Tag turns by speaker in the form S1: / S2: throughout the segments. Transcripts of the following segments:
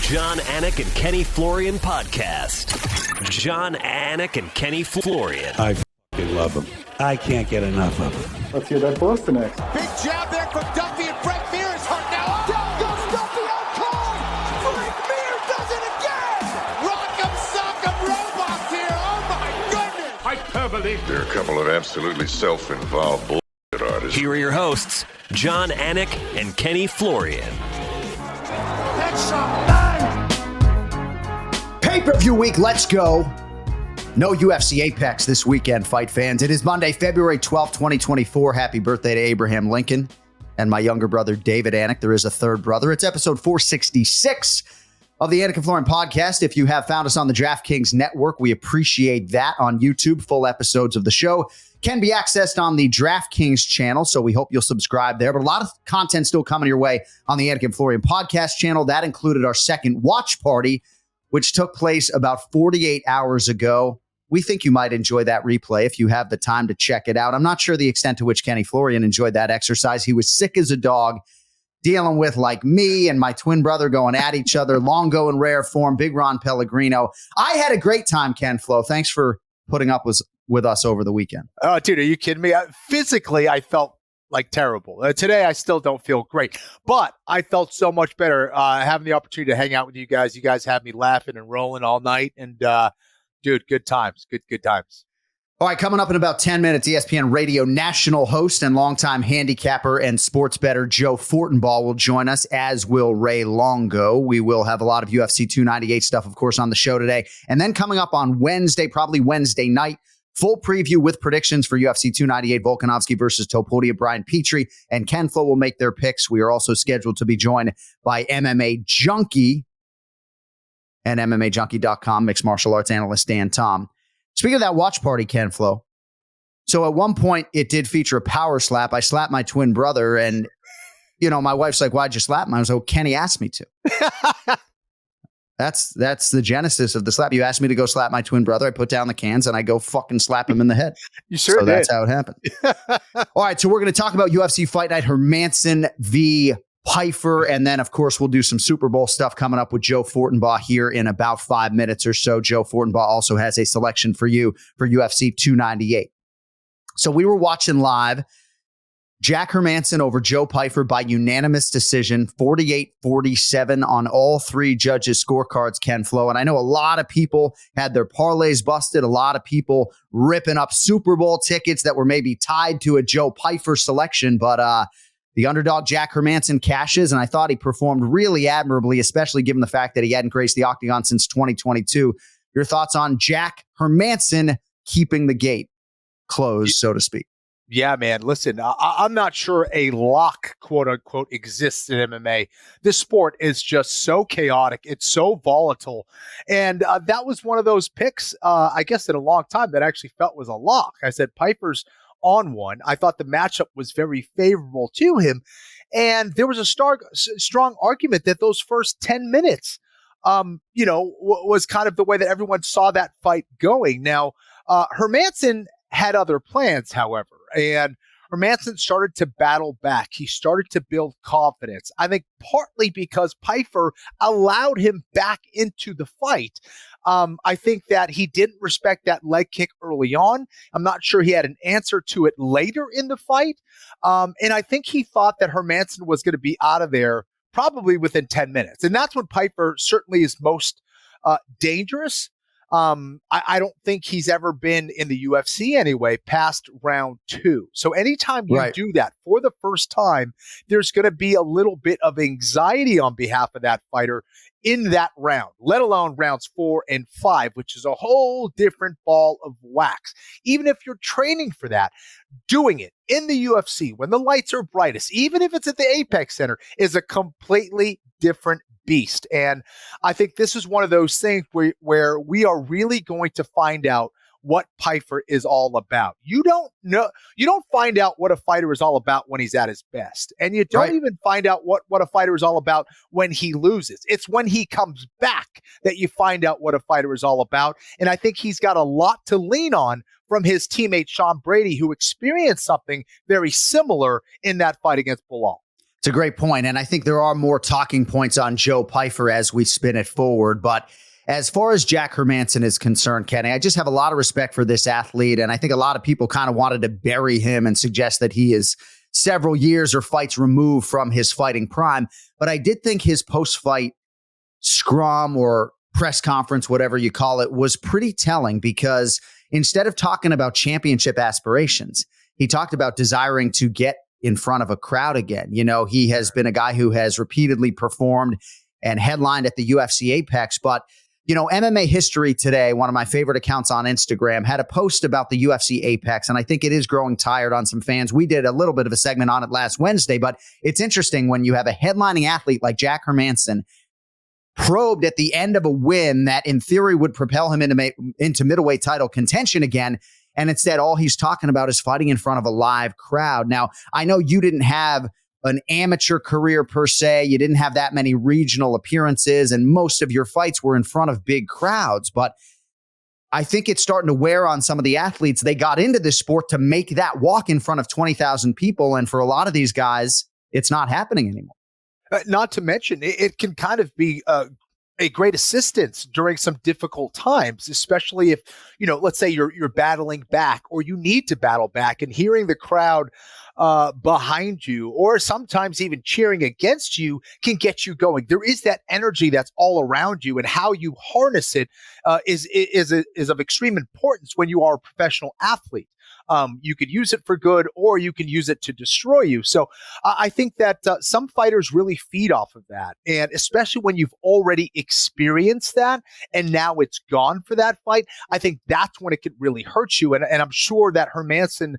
S1: John Anik and Kenny Florian podcast. John Anik and Kenny Florian.
S2: I f***ing love him. I can't get enough of him.
S3: Let's hear that Boston next.
S4: Big jab there from Duffy, and Frank Mir is hurt now. Down goes Duffy, out cold. Frank Mir does it again. Rock'em sock'em robots here. Oh my goodness.
S5: Hyperbole. There are a couple of absolutely self-involved bullshit artists.
S1: Here are your hosts, John Anik and Kenny Florian.
S4: That's some bang.
S6: Pay-per-view week, let's go. No UFC Apex this weekend, fight fans. It is Monday, February 12th, 2024. Happy birthday to Abraham Lincoln and my younger brother, David Anik. There is a third brother. It's episode 466 of the Anik and Florian podcast. If you have found us on the DraftKings network, we appreciate that. On YouTube, full episodes of the show can be accessed on the DraftKings channel, so we hope you'll subscribe there. But a lot of content still coming your way on the Anik and Florian podcast channel. That included our second watch party, which took place about 48 hours ago. We think you might enjoy that replay if you have the time to check it out. I'm not sure the extent to which Kenny Florian enjoyed that exercise. He was sick as a dog, dealing with, like me and my twin brother, going at each other. Longo in rare form, Big Ron Pellegrino. I had a great time, Ken Flo. Thanks for putting up with us over the weekend.
S7: Oh, dude, are you kidding me? Physically, I felt like terrible. Today, I still don't feel great, but I felt so much better having the opportunity to hang out with you guys. You guys had me laughing and rolling all night, and dude, good times, good times.
S6: All right, coming up in about 10 minutes, ESPN radio national host and longtime handicapper and sports bettor Joe Fortenbaugh will join us, as will Ray Longo. We will have a lot of UFC 298 stuff, of course, on the show today. And then coming up on Wednesday, probably Wednesday night, full preview with predictions for UFC 298, Volkanovski versus Topuria. Brian Petrie and Ken Flo will make their picks. We are also scheduled to be joined by MMA Junkie and MMAJunkie.com, mixed martial arts analyst Dan Tom. Speaking of that watch party, Ken Flo. So at one point, it did feature a power slap. I slapped my twin brother, and, you know, my wife's like, why'd you slap him? I was like, Kenny asked me to. That's the genesis of the slap. You asked me to go slap my twin brother. I put down the cans, and I go fucking slap him in the head.
S7: You sure did.
S6: That's how it happened. All right, so we're going to talk about UFC Fight Night, Hermansson v. Pfeiffer, and then, of course, we'll do some Super Bowl stuff coming up with Joe Fortenbaugh here in about 5 minutes or so. Joe Fortenbaugh also has a selection for you for UFC 298. So we were watching live Jack Hermansson over Joe Pfeiffer by unanimous decision, 48-47 on all three judges' scorecards, Ken Flo. And I know a lot of people had their parlays busted, a lot of people ripping up Super Bowl tickets that were maybe tied to a Joe Pfeiffer selection, but the underdog Jack Hermansson cashes, and I thought he performed really admirably, especially given the fact that he hadn't graced the octagon since 2022. Your thoughts on Jack Hermansson keeping the gate closed, so to speak?
S7: Yeah, man. Listen, I'm not sure a lock, quote unquote, exists in MMA. This sport is just so chaotic. It's so volatile. And that was one of those picks, I guess, in a long time that I actually felt was a lock. I said Pfeiffer's on one. I thought the matchup was very favorable to him. And there was a strong argument that those first 10 minutes, was kind of the way that everyone saw that fight going. Now, Hermansson had other plans, however, and Hermansson started to battle back. He started to build confidence. I think partly because Pfeiffer allowed him back into the fight. I think that he didn't respect that leg kick early on. I'm not sure he had an answer to it later in the fight. And I think he thought that Hermansson was going to be out of there probably within 10 minutes. And that's when Pfeiffer certainly is most dangerous. I don't think he's ever been in the UFC anyway past round 2. So anytime you do that for the first time, there's going to be a little bit of anxiety on behalf of that fighter in that round, let alone rounds 4 and 5, which is a whole different ball of wax. Even if you're training for that, doing it in the UFC when the lights are brightest, even if it's at the Apex Center, is a completely different beast. And I think this is one of those things where we are really going to find out what Pfeiffer is all about. You don't find out what a fighter is all about when he's at his best. And you don't even find out what a fighter is all about when he loses. It's when he comes back that you find out what a fighter is all about. And I think he's got a lot to lean on from his teammate Sean Brady, who experienced something very similar in that fight against Bilal.
S6: It's a great point, and I think there are more talking points on Joe Pyfer as we spin it forward. But as far as Jack Hermansson is concerned, Kenny, I just have a lot of respect for this athlete, and I think a lot of people kind of wanted to bury him and suggest that he is several years or fights removed from his fighting prime. But I did think his post-fight scrum or press conference, whatever you call it, was pretty telling, because instead of talking about championship aspirations, he talked about desiring to get in front of a crowd again. You know, he has been a guy who has repeatedly performed and headlined at the UFC Apex. But, you know, MMA History Today, one of my favorite accounts on Instagram, had a post about the UFC Apex. And I think it is growing tired on some fans. We did a little bit of a segment on it last Wednesday, but it's interesting when you have a headlining athlete like Jack Hermansson probed at the end of a win that in theory would propel him into middleweight title contention again. And instead, all he's talking about is fighting in front of a live crowd. Now, I know you didn't have an amateur career per se. You didn't have that many regional appearances, and most of your fights were in front of big crowds. But I think it's starting to wear on some of the athletes. They got into this sport to make that walk in front of 20,000 people. And for a lot of these guys, it's not happening anymore.
S7: Not to mention, it can kind of be a great assistance during some difficult times, especially if, you know, let's say you're battling back or you need to battle back, and hearing the crowd behind you or sometimes even cheering against you can get you going. There is that energy that's all around you, and how you harness it is of extreme importance when you are a professional athlete. You could use it for good, or you can use it to destroy you. So I think that some fighters really feed off of that. And especially when you've already experienced that and now it's gone for that fight, I think that's when it could really hurt you. And I'm sure that Hermansson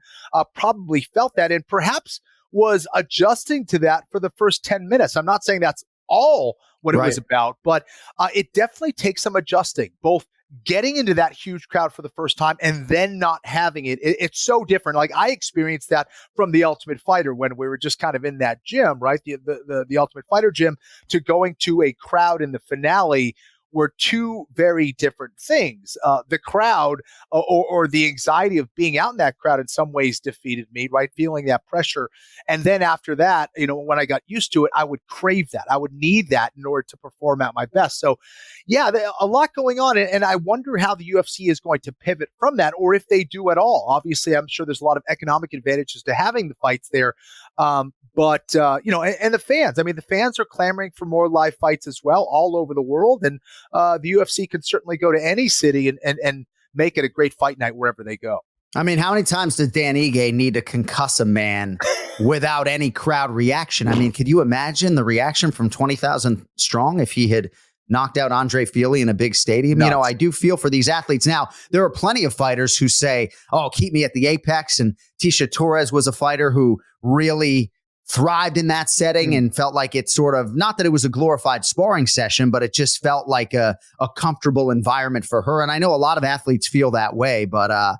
S7: probably felt that, and perhaps was adjusting to that for the first 10 minutes. I'm not saying that's all what it was about, but it definitely takes some adjusting, both getting into that huge crowd for the first time and then not having it. It's so different. Like, I experienced that from The Ultimate Fighter when we were just kind of in that gym, right? The Ultimate Fighter gym, to going to a crowd in the finale were two very different things. The crowd or the anxiety of being out in that crowd in some ways defeated me, right? Feeling that pressure. And then after that, you know, when I got used to it, I would crave that. I would need that in order to perform at my best. So yeah, a lot going on. And I wonder how the UFC is going to pivot from that, or if they do at all. Obviously, I'm sure there's a lot of economic advantages to having the fights there. But you know, and the fans, I mean, the fans are clamoring for more live fights as well all over the world. And the UFC can certainly go to any city and make it a great fight night wherever they go.
S6: I mean, how many times does Dan Ige need to concuss a man without any crowd reaction? I mean, could you imagine the reaction from 20,000 strong if he had knocked out Andre Fili in a big stadium? You know, I do feel for these athletes. Now, there are plenty of fighters who say, oh, keep me at the Apex. And Tisha Torres was a fighter who really thrived in that setting and felt like it's sort of, not that it was a glorified sparring session, but it just felt like a comfortable environment for her. And I know a lot of athletes feel that way, but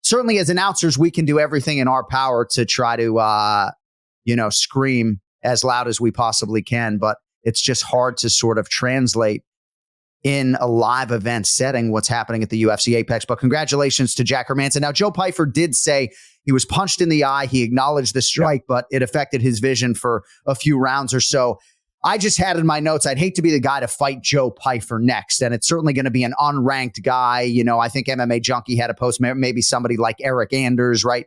S6: certainly as announcers, we can do everything in our power to try to, scream as loud as we possibly can. But it's just hard to sort of translate in a live event setting what's happening at the UFC Apex. But congratulations to Jack Hermansson. Now, Joe Pyfer did say he was punched in the eye. He acknowledged the strike, but it affected his vision for a few rounds or so. I just had in my notes, I'd hate to be the guy to fight Joe Pyfer next. And it's certainly going to be an unranked guy. You know, I think MMA Junkie had a post, maybe somebody like Eric Anders, right?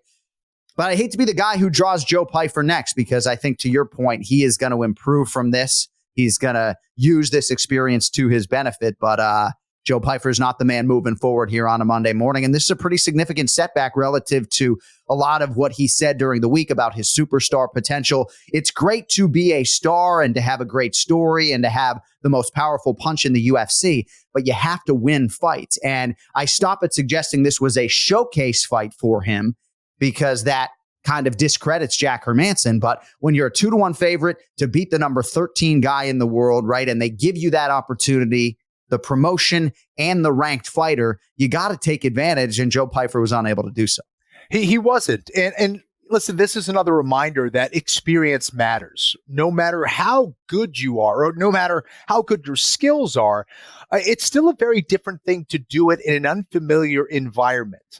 S6: But I hate to be the guy who draws Joe Pyfer next, because I think, to your point, he is going to improve from this. He's going to use this experience to his benefit. But Joe Pyfer is not the man moving forward here on a Monday morning. And this is a pretty significant setback relative to a lot of what he said during the week about his superstar potential. It's great to be a star and to have a great story and to have the most powerful punch in the UFC, but you have to win fights. And I stop at suggesting this was a showcase fight for him, because that kind of discredits Jack Hermansson. But when you're a 2-1 favorite to beat the number 13 guy in the world, right, and they give you that opportunity, the promotion and the ranked fighter, you got to take advantage. And Joe Pyfer was unable to do so.
S7: He wasn't. And listen, this is another reminder that experience matters. No matter how good you are, or no matter how good your skills are, it's still a very different thing to do it in an unfamiliar environment,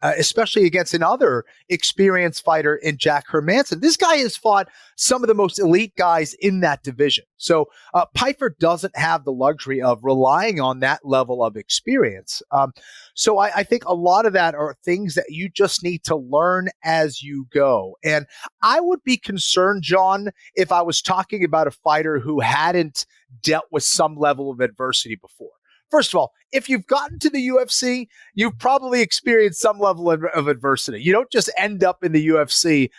S7: especially against another experienced fighter in Jack Hermansson. This guy has fought some of the most elite guys in that division. So Pyfer doesn't have the luxury of relying on that level of experience. So I think a lot of that are things that you just need to learn as you go. And I would be concerned, John, if I was talking about a fighter who hadn't dealt with some level of adversity before. First of all, if you've gotten to the UFC, you've probably experienced some level of adversity. You don't just end up in the UFC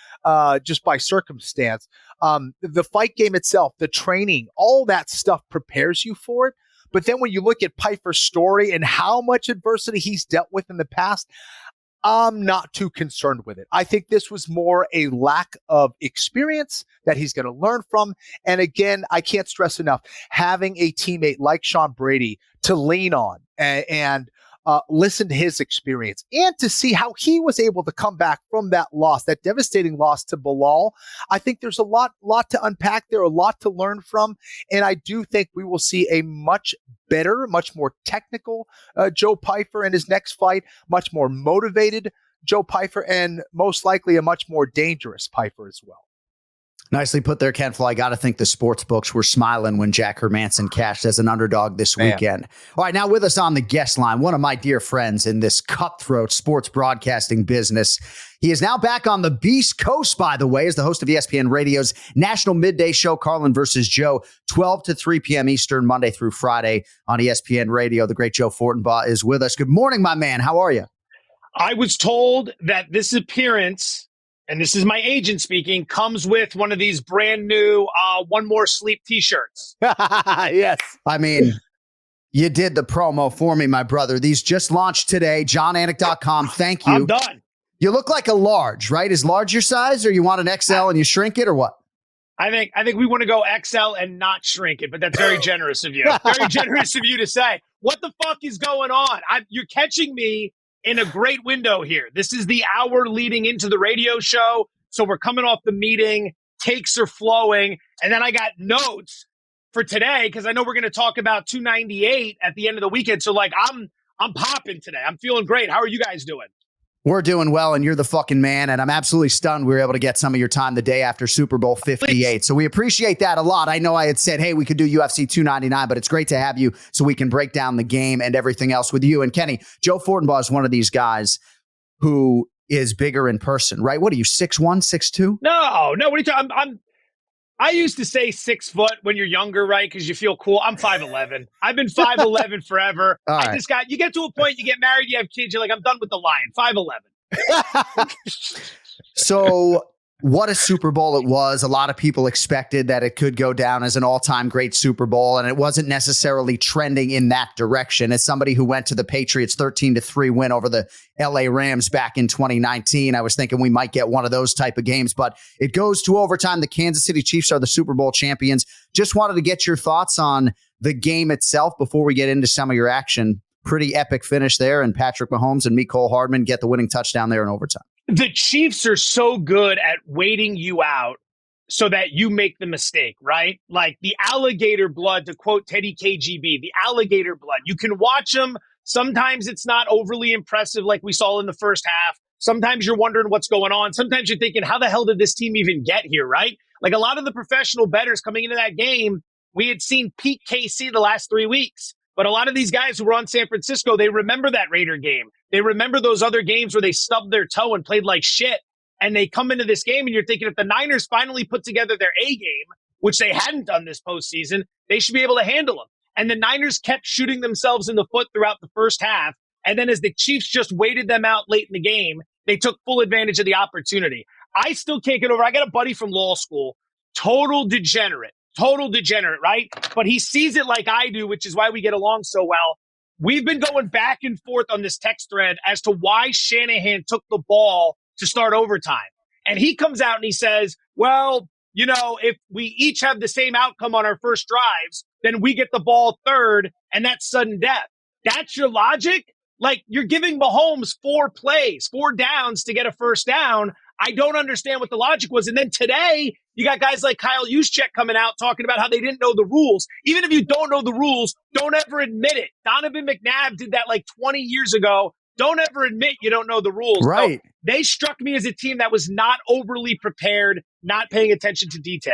S7: just by circumstance. The fight game itself, the training, all that stuff prepares you for it. But then when you look at Pyfer's story and how much adversity he's dealt with in the past, I'm not too concerned with it. I think this was more a lack of experience that he's going to learn from. And again, I can't stress enough, having a teammate like Sean Brady to lean on and listen to his experience and to see how he was able to come back from that loss, that devastating loss to Bilal. I think there's a lot to unpack there, a lot to learn from. And I do think we will see a much better, much more technical Joe Pyfer in his next fight, much more motivated Joe Pyfer, and most likely a much more dangerous Pyfer as well.
S6: Nicely put there, Ken Flo. I got to think the sports books were smiling when Jack Hermansson cashed as an underdog this weekend. All right, now with us on the guest line, one of my dear friends in this cutthroat sports broadcasting business. He is now back on the Beast Coast, by the way, as the host of ESPN Radio's national midday show, Carlin versus Joe, 12 to 3 p.m. Eastern, Monday through Friday on ESPN Radio. The great Joe Fortenbaugh is with us. Good morning, my man. How are you?
S3: I was told that this appearance, and this is my agent speaking, comes with one of these brand new ONeMoreSleep t-shirts.
S7: Yes.
S6: I mean, you did the promo for me, my brother. These just launched today. JohnAnik.com. Thank you.
S3: I'm done.
S6: You look like a large, right? Is large your size, or you want an XL and you shrink it, or what?
S3: I think we want to go XL and not shrink it, but that's very generous of you. Very generous of you to say. What the fuck is going on? You're catching me in a great window here. This is the hour leading into the radio show. So we're coming off the meeting. Takes are flowing. And then I got notes for today because I know we're going to talk about 298 at the end of the weekend. So like I'm popping today. I'm feeling great. How are you guys doing?
S6: We're doing well, and you're the fucking man, and I'm absolutely stunned we were able to get some of your time the day after Super Bowl 58. Please. So we appreciate that a lot. I know I had said, hey, we could do UFC 299, but it's great to have you so we can break down the game and everything else with you. And Kenny, Joe Fortenbaugh is one of these guys who is bigger in person, right? What are you, 6'1", 6'2"?
S3: No. What are you talking? I used to say 6 foot when you're younger, right? Because you feel cool. I'm 5'11". I've been 5'11" forever.
S6: Right.
S3: You get to a point, you get married, you have kids, you're like, I'm done with the lion. 5'11".
S6: So what a Super Bowl it was. A lot of people expected that it could go down as an all-time great Super Bowl, and it wasn't necessarily trending in that direction. As somebody who went to the Patriots 13-3 win over the LA Rams back in 2019, I was thinking we might get one of those type of games, but it goes to overtime. The Kansas City Chiefs are the Super Bowl champions. Just wanted to get your thoughts on the game itself before we get into some of your action. Pretty epic finish there, and Patrick Mahomes and Mecole Hardman get the winning touchdown there in overtime.
S3: The Chiefs are so good at waiting you out so that you make the mistake, right? Like the alligator blood, to quote Teddy KGB, the alligator blood. You can watch them. Sometimes it's not overly impressive like we saw in the first half. Sometimes you're wondering what's going on. Sometimes you're thinking, how the hell did this team even get here, right? Like a lot of the professional bettors coming into that game, we had seen peak KC the last 3 weeks. But a lot of these guys who were on San Francisco, they remember that Raider game. They remember those other games where they stubbed their toe and played like shit. And they come into this game and you're thinking if the Niners finally put together their A game, which they hadn't done this postseason, they should be able to handle them. And the Niners kept shooting themselves in the foot throughout the first half. And then as the Chiefs just waited them out late in the game, they took full advantage of the opportunity. I still can't get over. I got a buddy from law school, total degenerate, right? But he sees it like I do, which is why we get along so well. We've been going back and forth on this text thread as to why Shanahan took the ball to start overtime. And he comes out and he says, well, you know, if we each have the same outcome on our first drives, then we get the ball third, and that's sudden death. That's your logic? Like, you're giving Mahomes 4 plays, 4 downs to get a first down. I don't understand what the logic was. And then today, you got guys like Kyle Juszczyk coming out talking about how they didn't know the rules. Even if you don't know the rules, don't ever admit it. Donovan McNabb did that like 20 years ago. Don't ever admit you don't know the rules.
S6: Right.
S3: So they struck me as a team that was not overly prepared, not paying attention to detail.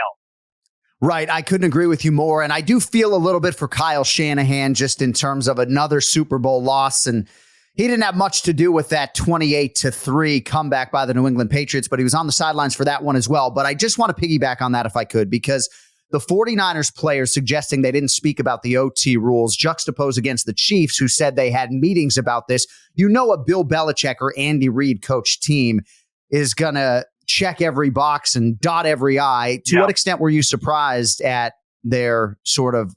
S6: Right. I couldn't agree with you more. And I do feel a little bit for Kyle Shanahan just in terms of another Super Bowl loss. And he didn't have much to do with that 28-3 comeback by the New England Patriots, but he was on the sidelines for that one as well. But I just want to piggyback on that if I could, because the 49ers players suggesting they didn't speak about the OT rules juxtaposed against the Chiefs, who said they had meetings about this. You know, a Bill Belichick or Andy Reid coach team is going to check every box and dot every I. To what extent were you surprised at their sort of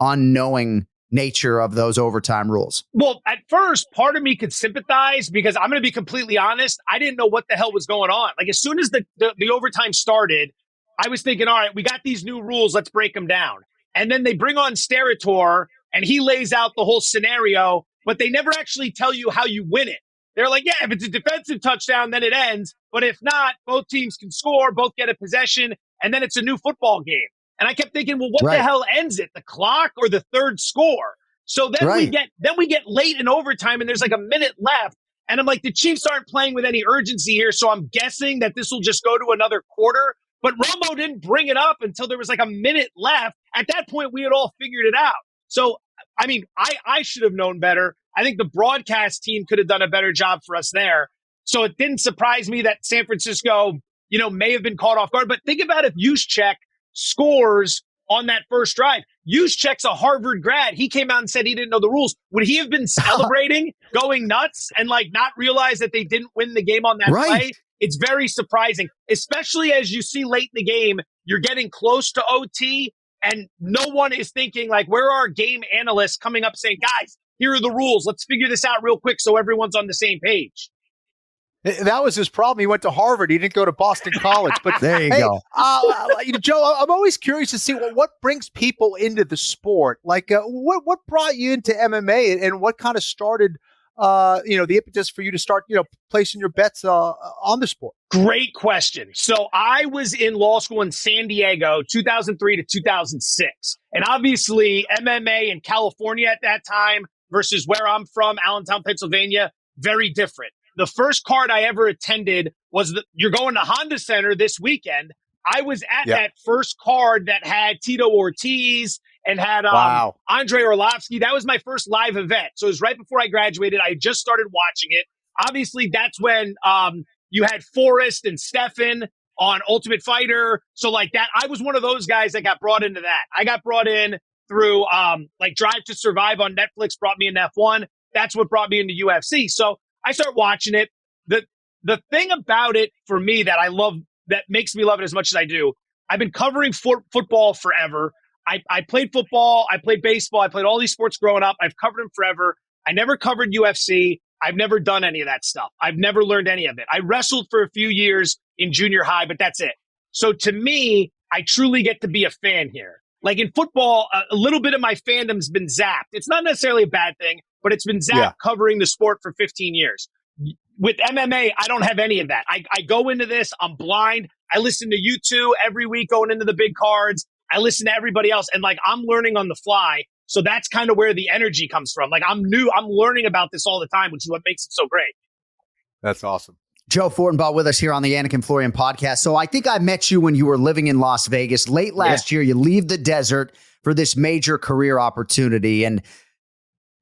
S6: unknowing nature of those overtime rules?
S3: Well, at first, part of me could sympathize because I'm going to be completely honest. I didn't know what the hell was going on. Like, as soon as the overtime started, I was thinking, all right, we got these new rules. Let's break them down. And then they bring on Sterator and he lays out the whole scenario, but they never actually tell you how you win it. They're like, yeah, if it's a defensive touchdown, then it ends. But if not, both teams can score, both get a possession, and then it's a new football game. And I kept thinking, well, what the hell ends it? The clock or the third score? So then we get late in overtime and there's like a minute left. And I'm like, the Chiefs aren't playing with any urgency here. So I'm guessing that this will just go to another quarter. But Romo didn't bring it up until there was like a minute left. At that point, we had all figured it out. So, I mean, I should have known better. I think the broadcast team could have done a better job for us there. So it didn't surprise me that San Francisco, may have been caught off guard. But think about if Juszczyk scores on that first drive. Juszczyk's a Harvard grad. He came out and said he didn't know the rules. Would he have been celebrating, going nuts, and like not realize that they didn't win the game on that play? It's very surprising, especially as you see late in the game, you're getting close to OT and no one is thinking like, where are game analysts coming up saying, guys, here are the rules. Let's figure this out real quick so everyone's on the same page.
S7: That was his problem. He went to Harvard. He didn't go to Boston College. But
S6: there you go.
S7: Joe, I'm always curious to see what brings people into the sport. Like, what brought you into MMA and what kind of started, the impetus for you to start, placing your bets on the sport?
S3: Great question. So I was in law school in San Diego, 2003 to 2006. And obviously MMA in California at that time versus where I'm from, Allentown, Pennsylvania, very different. The first card I ever attended was you're going to Honda Center this weekend. I was at that first card that had Tito Ortiz and had Andre Orlovsky. That was my first live event. So it was right before I graduated. I just started watching it. Obviously, that's when you had Forrest and Stefan on Ultimate Fighter. So like that, I was one of those guys that got brought into that. I got brought in through like Drive to Survive on Netflix brought me in F1. That's what brought me into UFC. So I start watching it. The thing about it for me that I love, that makes me love it as much as I do, I've been covering football forever. I played football. I played baseball. I played all these sports growing up. I've covered them forever. I never covered UFC. I've never done any of that stuff. I've never learned any of it. I wrestled for a few years in junior high, but that's it. So to me, I truly get to be a fan here. Like in football, a little bit of my fandom's been zapped. It's not necessarily a bad thing, but it's been zapped covering the sport for 15 years. With MMA, I don't have any of that. I go into this, I'm blind. I listen to you two every week going into the big cards. I listen to everybody else, and like I'm learning on the fly. So that's kind of where the energy comes from. Like I'm learning about this all the time, which is what makes it so great.
S7: That's awesome.
S6: Joe Fortenbaugh with us here on the Anik and Florian podcast. So I think I met you when you were living in Las Vegas late last year. You leave the desert for this major career opportunity. And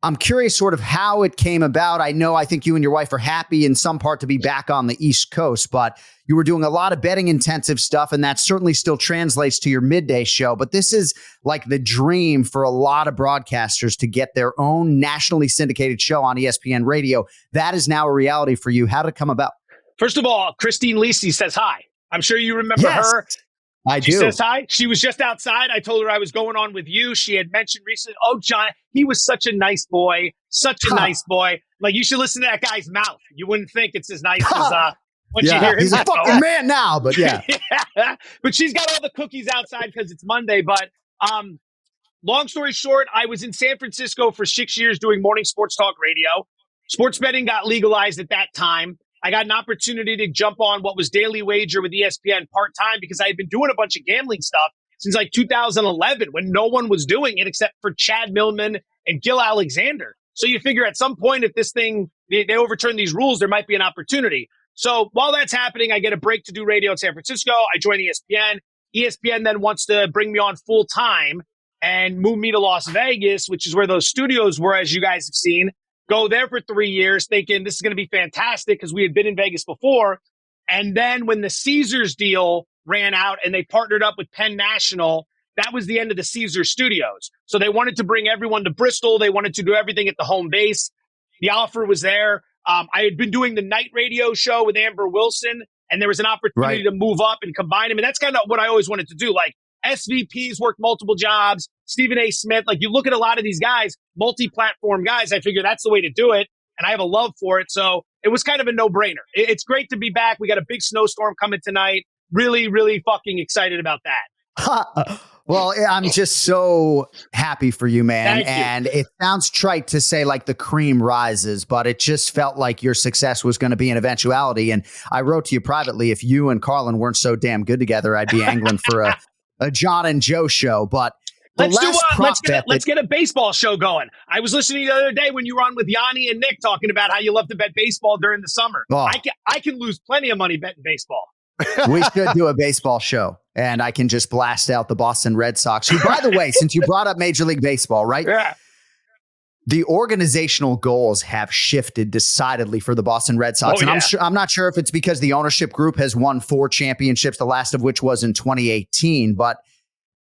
S6: I'm curious sort of how it came about. I think you and your wife are happy in some part to be back on the East Coast, but you were doing a lot of betting intensive stuff, and that certainly still translates to your midday show. But this is like the dream for a lot of broadcasters to get their own nationally syndicated show on ESPN radio. That is now a reality for you. How did it come about?
S3: First of all, Christine Lisi says hi. I'm sure you remember her. She says hi. She was just outside. I told her I was going on with you. She had mentioned recently, John, he was such a nice boy. Such a nice boy. Like, you should listen to that guy's mouth. You wouldn't think it's as nice as when you hear him.
S6: He's a fucking man now, but yeah.
S3: But she's got all the cookies outside because it's Monday. But long story short, I was in San Francisco for 6 years doing morning sports talk radio. Sports betting got legalized at that time. I got an opportunity to jump on what was Daily Wager with ESPN part-time because I had been doing a bunch of gambling stuff since like 2011 when no one was doing it except for Chad Millman and Gil Alexander. So you figure at some point if this thing, they overturn these rules, there might be an opportunity. So while that's happening, I get a break to do radio in San Francisco. I join ESPN. ESPN then wants to bring me on full time and move me to Las Vegas, which is where those studios were, as you guys have seen. Go there for 3 years thinking this is going to be fantastic because we had been in Vegas before. And then when the Caesars deal ran out and they partnered up with Penn National, that was the end of the Caesars studios. So they wanted to bring everyone to Bristol. They wanted to do everything at the home base. The offer was there. I had been doing the night radio show with Amber Wilson, and there was an opportunity to move up and combine them. And that's kind of what I always wanted to do. Like SVPs worked multiple jobs. Stephen A. Smith, like you look at a lot of these guys, multi-platform guys, I figure that's the way to do it. And I have a love for it. So it was kind of a no-brainer. It's great to be back. We got a big snowstorm coming tonight. Really, really fucking excited about that.
S6: Well, I'm just so happy for you, man.
S3: Thank you.
S6: And it sounds trite to say like the cream rises, but it just felt like your success was going to be an eventuality. And I wrote to you privately, if you and Carlin weren't so damn good together, I'd be angling for a John and Joe show. But let's
S3: get a baseball show going. I was listening the other day when you were on with Yanni and Nick talking about how you love to bet baseball during the summer.
S6: Oh.
S3: I can lose plenty of money betting baseball.
S6: We should do a baseball show, and I can just blast out the Boston Red Sox, who, by the way, since you brought up Major League Baseball, right?
S3: Yeah.
S6: The organizational goals have shifted decidedly for the Boston Red Sox. And I'm not sure if it's because the ownership group has won 4 championships, the last of which was in 2018, but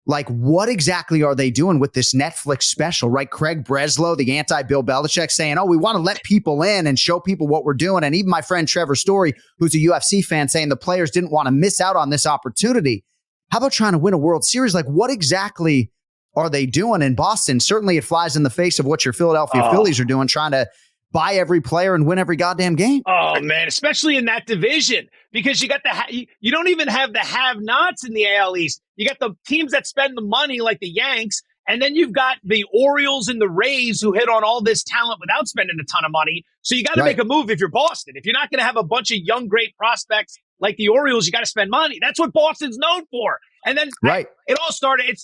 S6: like, what exactly are they doing with this Netflix special, right? Craig Breslow, the anti-Bill Belichick, saying, oh, we want to let people in and show people what we're doing. And even my friend Trevor Story, who's a UFC fan, saying the players didn't want to miss out on this opportunity. How about trying to win a World Series? Like, what exactly are they doing in Boston? Certainly it flies in the face of what your Philadelphia Phillies are doing, trying to buy every player and win every goddamn game.
S3: Oh, man, especially in that division, because you got you don't even have the have-nots in the AL East. You got the teams that spend the money like the Yanks, and then you've got the Orioles and the Rays who hit on all this talent without spending a ton of money. So you got to make a move if you're Boston. If you're not going to have a bunch of young, great prospects like the Orioles, you got to spend money. That's what Boston's known for. And then it all started.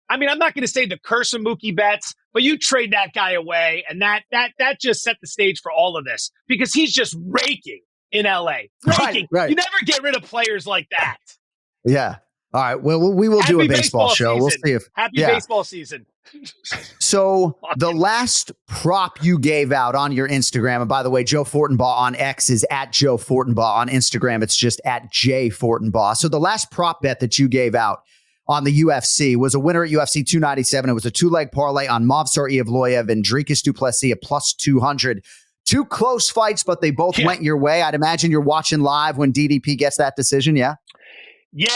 S3: I mean, I'm not going to say the curse of Mookie Betts, but you trade that guy away, and that just set the stage for all of this because he's just raking in LA. Raking.
S6: Right.
S3: You never get rid of players like that.
S6: Yeah. All right. Well, we will do a baseball show.
S3: Season.
S6: We'll see if
S3: Happy baseball season.
S6: So the last prop you gave out on your Instagram, and by the way, Joe Fortenbaugh on X is at Joe Fortenbaugh. On Instagram, it's just at J Fortenbaugh. So the last prop bet that you gave out on the UFC was a winner at UFC 297. It was a 2-leg parlay on Movsar Evloev and Dricus Du Plessis at plus 200. 2 close fights, but they both went your way. I'd imagine you're watching live when DDP gets that decision. Yeah.
S3: Yeah,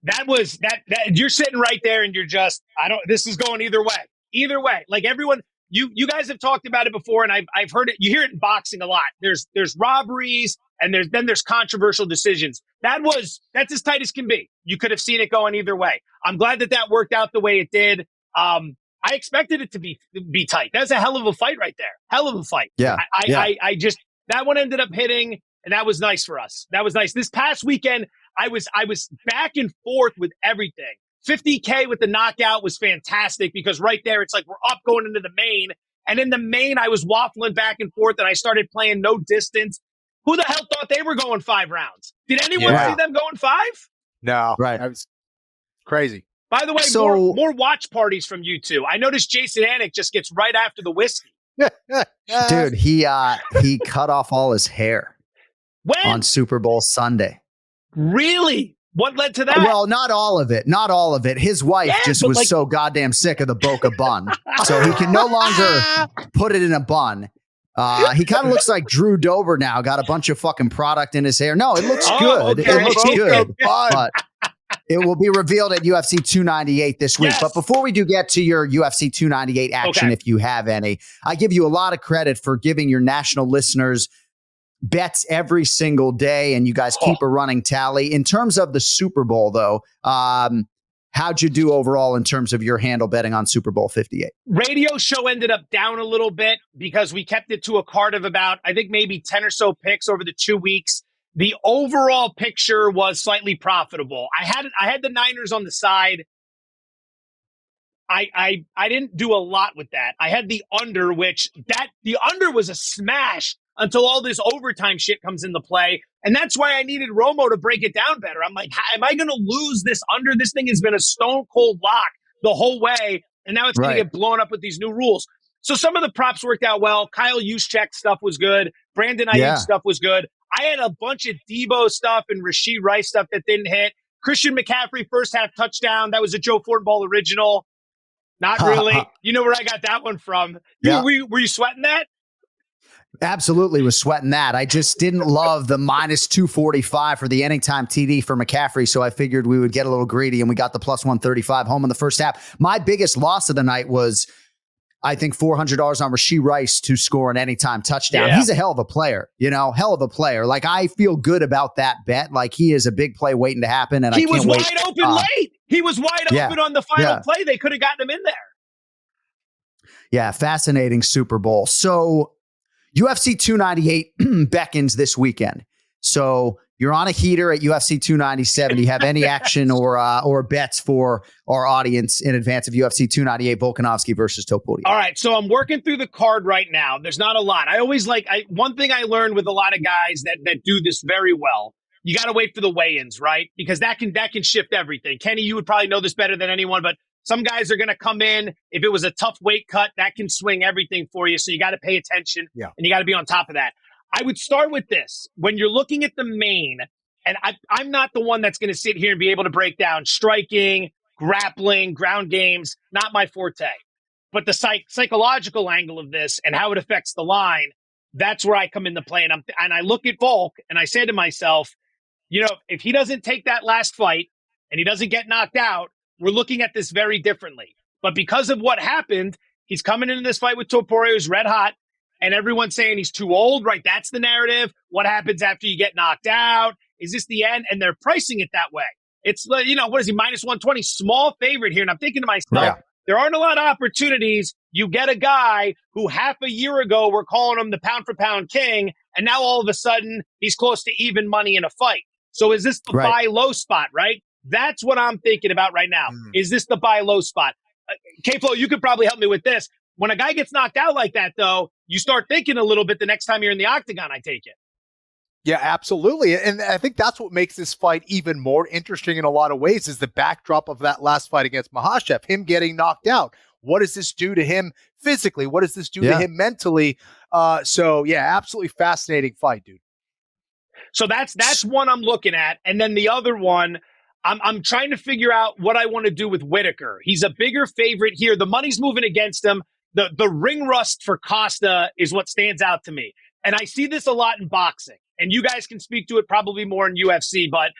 S3: that was you're sitting right there and you're just, this is going either way. Either way. Like everyone, you guys have talked about it before and I've heard it. You hear it in boxing a lot. There's robberies and there's controversial decisions. That's as tight as can be. You could have seen it going either way. I'm glad that worked out the way it did. I expected it to be tight. That's a hell of a fight right there. Hell of a fight.
S6: Yeah.
S3: I just, that one ended up hitting and that was nice for us. That was nice. This past weekend, I was back and forth with everything. 50K with the knockout was fantastic because right there, it's like we're up going into the main. And in the main, I was waffling back and forth and I started playing no distance. Who the hell thought they were going 5 rounds? Did anyone see them going 5?
S7: No.
S6: Right.
S7: That was crazy.
S3: By the way, more watch parties from you two. I noticed Jason Anik just gets right after the whiskey.
S6: Dude, he cut off all his hair on Super Bowl Sunday.
S3: Really? What led to that?
S6: Well, not all of it. Not all of it. His wife was so goddamn sick of the Boca bun. So he can no longer put it in a bun. He kind of looks like Drew Dober now. Got a bunch of fucking product in his hair. No, it looks good.
S3: Okay.
S6: It looks good. But it will be revealed at UFC 298 this week.
S3: Yes.
S6: But before we do get to your UFC 298 action, if you have any, I give you a lot of credit for giving your national listeners bets every single day, and you guys keep a running tally. In terms of the Super Bowl, though, how'd you do overall in terms of your handle betting on Super Bowl 58?
S3: Radio show ended up down a little bit because we kept it to a card of about, I think, maybe 10 or so picks over the 2 weeks. The overall picture was slightly profitable. I had the Niners on the side. I didn't do a lot with that. I had the under, the under was a smash until all this overtime shit comes into play. And that's why I needed Romo to break it down better. I'm like, am I going to lose this under? This thing has been a stone cold lock the whole way. And now it's going to get blown up with these new rules. So some of the props worked out well. Kyle Juszczyk stuff was good. Brandon Ayuk stuff was good. I had a bunch of Debo stuff and Rashee Rice stuff that didn't hit. Christian McCaffrey first half touchdown. That was a Joe Fortenbaugh original. Not really. You know where I got that one from.
S6: Yeah.
S3: Were you sweating that?
S6: Absolutely was sweating that. I just didn't love the minus 245 for the anytime TD for McCaffrey, so I figured we would get a little greedy, and we got the plus 135 home in the first half. My biggest loss of the night was, I think, $400 on Rashee Rice to score an anytime touchdown. Yeah. He's a hell of a player, hell of a player. Like, I feel good about that bet. Like, he is a big play waiting to happen, and
S3: he was wide open late. He was wide open on the final play. They could have gotten him in there.
S6: Yeah, fascinating Super Bowl. So UFC 298 beckons this weekend. So you're on a heater at UFC 297. Do you have any action or bets for our audience in advance of UFC 298 Volkanovski versus Topuria?
S3: All right, so I'm working through the card right now. There's not a lot. I always one thing I learned with a lot of guys that do this very well. You got to wait for the weigh-ins, right? Because that can shift everything. Kenny, you would probably know this better than anyone, but some guys are going to come in. If it was a tough weight cut, that can swing everything for you. So you got to pay attention and you got to be on top of that. I would start with this. When you're looking at the main, and I'm not the one that's going to sit here and be able to break down striking, grappling, ground games, not my forte. But the psychological angle of this and how it affects the line, that's where I come into play. And I look at Volk and I say to myself, if he doesn't take that last fight and he doesn't get knocked out, we're looking at this very differently. But because of what happened, he's coming into this fight with Topuria, who's red hot, and everyone's saying he's too old, right? That's the narrative. What happens after you get knocked out? Is this the end? And they're pricing it that way. It's, what is he, minus 120? Small favorite here. And I'm thinking to myself, there aren't a lot of opportunities. You get a guy who half a year ago we're calling him the pound-for-pound king, and now all of a sudden he's close to even money in a fight. So is this the buy low spot, right? That's what I'm thinking about right now. Is this the buy low spot? K-Flo, you could probably help me with this. When a guy gets knocked out like that, though, you start thinking a little bit the next time you're in the octagon, I take it.
S7: Yeah, absolutely. And I think that's what makes this fight even more interesting in a lot of ways is the backdrop of that last fight against Makhachev, him getting knocked out. What does this do to him physically? What does this do to him mentally? Absolutely fascinating fight, dude.
S3: So that's one I'm looking at. And then the other one, I'm trying to figure out what I want to do with Whitaker. He's a bigger favorite here. The money's moving against him. The ring rust for Costa is what stands out to me. And I see this a lot in boxing. And you guys can speak to it probably more in UFC. But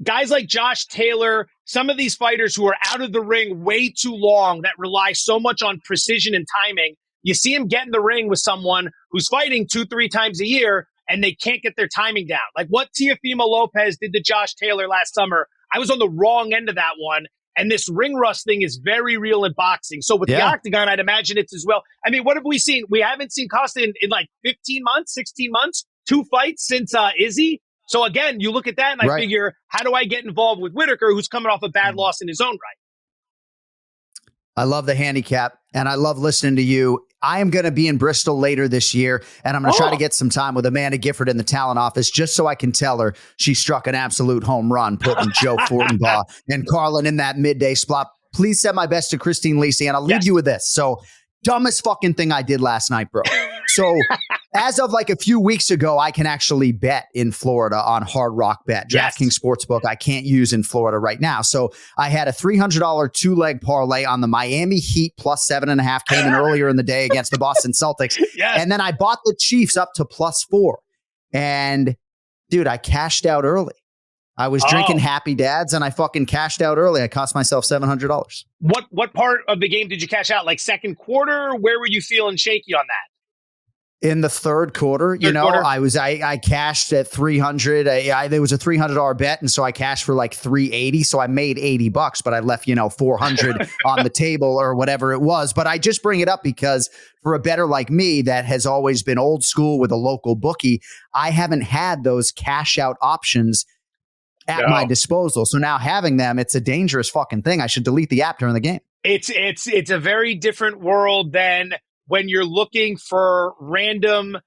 S3: guys like Josh Taylor, some of these fighters who are out of the ring way too long that rely so much on precision and timing, you see him get in the ring with someone who's fighting 2-3 times a year and they can't get their timing down. Like what Teofimo Lopez did to Josh Taylor last summer, I was on the wrong end of that one. And this ring rust thing is very real in boxing. So with the octagon, I'd imagine it's as well. I mean, what have we seen? We haven't seen Costa in like 15 months, 16 months, 2 fights since Izzy. So again, you look at that and I figure, how do I get involved with Whitaker, who's coming off a bad loss in his own right?
S6: I love the handicap, and I love listening to you. I am going to be in Bristol later this year, and I'm going to try to get some time with Amanda Gifford in the talent office just so I can tell her she struck an absolute home run, putting Joe Fortenbaugh and Carlin in that midday spot. Please send my best to Christine Lisi, and I'll leave you with this. So, dumbest fucking thing I did last night, bro. So, as of like a few weeks ago, I can actually bet in Florida on Hard Rock Bet. DraftKings Sportsbook I can't use in Florida right now. So I had a $300 2-leg parlay on the Miami Heat plus 7.5 came in earlier in the day against the Boston Celtics. And then I bought the Chiefs up to +4. And dude, I cashed out early. I was drinking Happy Dads and I fucking cashed out early. I cost myself $700.
S3: What part of the game did you cash out? Like second quarter? Where were you feeling shaky on that?
S6: In the third quarter, I cashed at 300. There was a $300 bet, and so I cashed for like 380. So I made $80, but I left 400 on the table or whatever it was. But I just bring it up because for a bettor like me that has always been old school with a local bookie, I haven't had those cash out options at my disposal. So now having them, it's a dangerous fucking thing. I should delete the app during the game.
S3: It's a very different world than when you're looking for random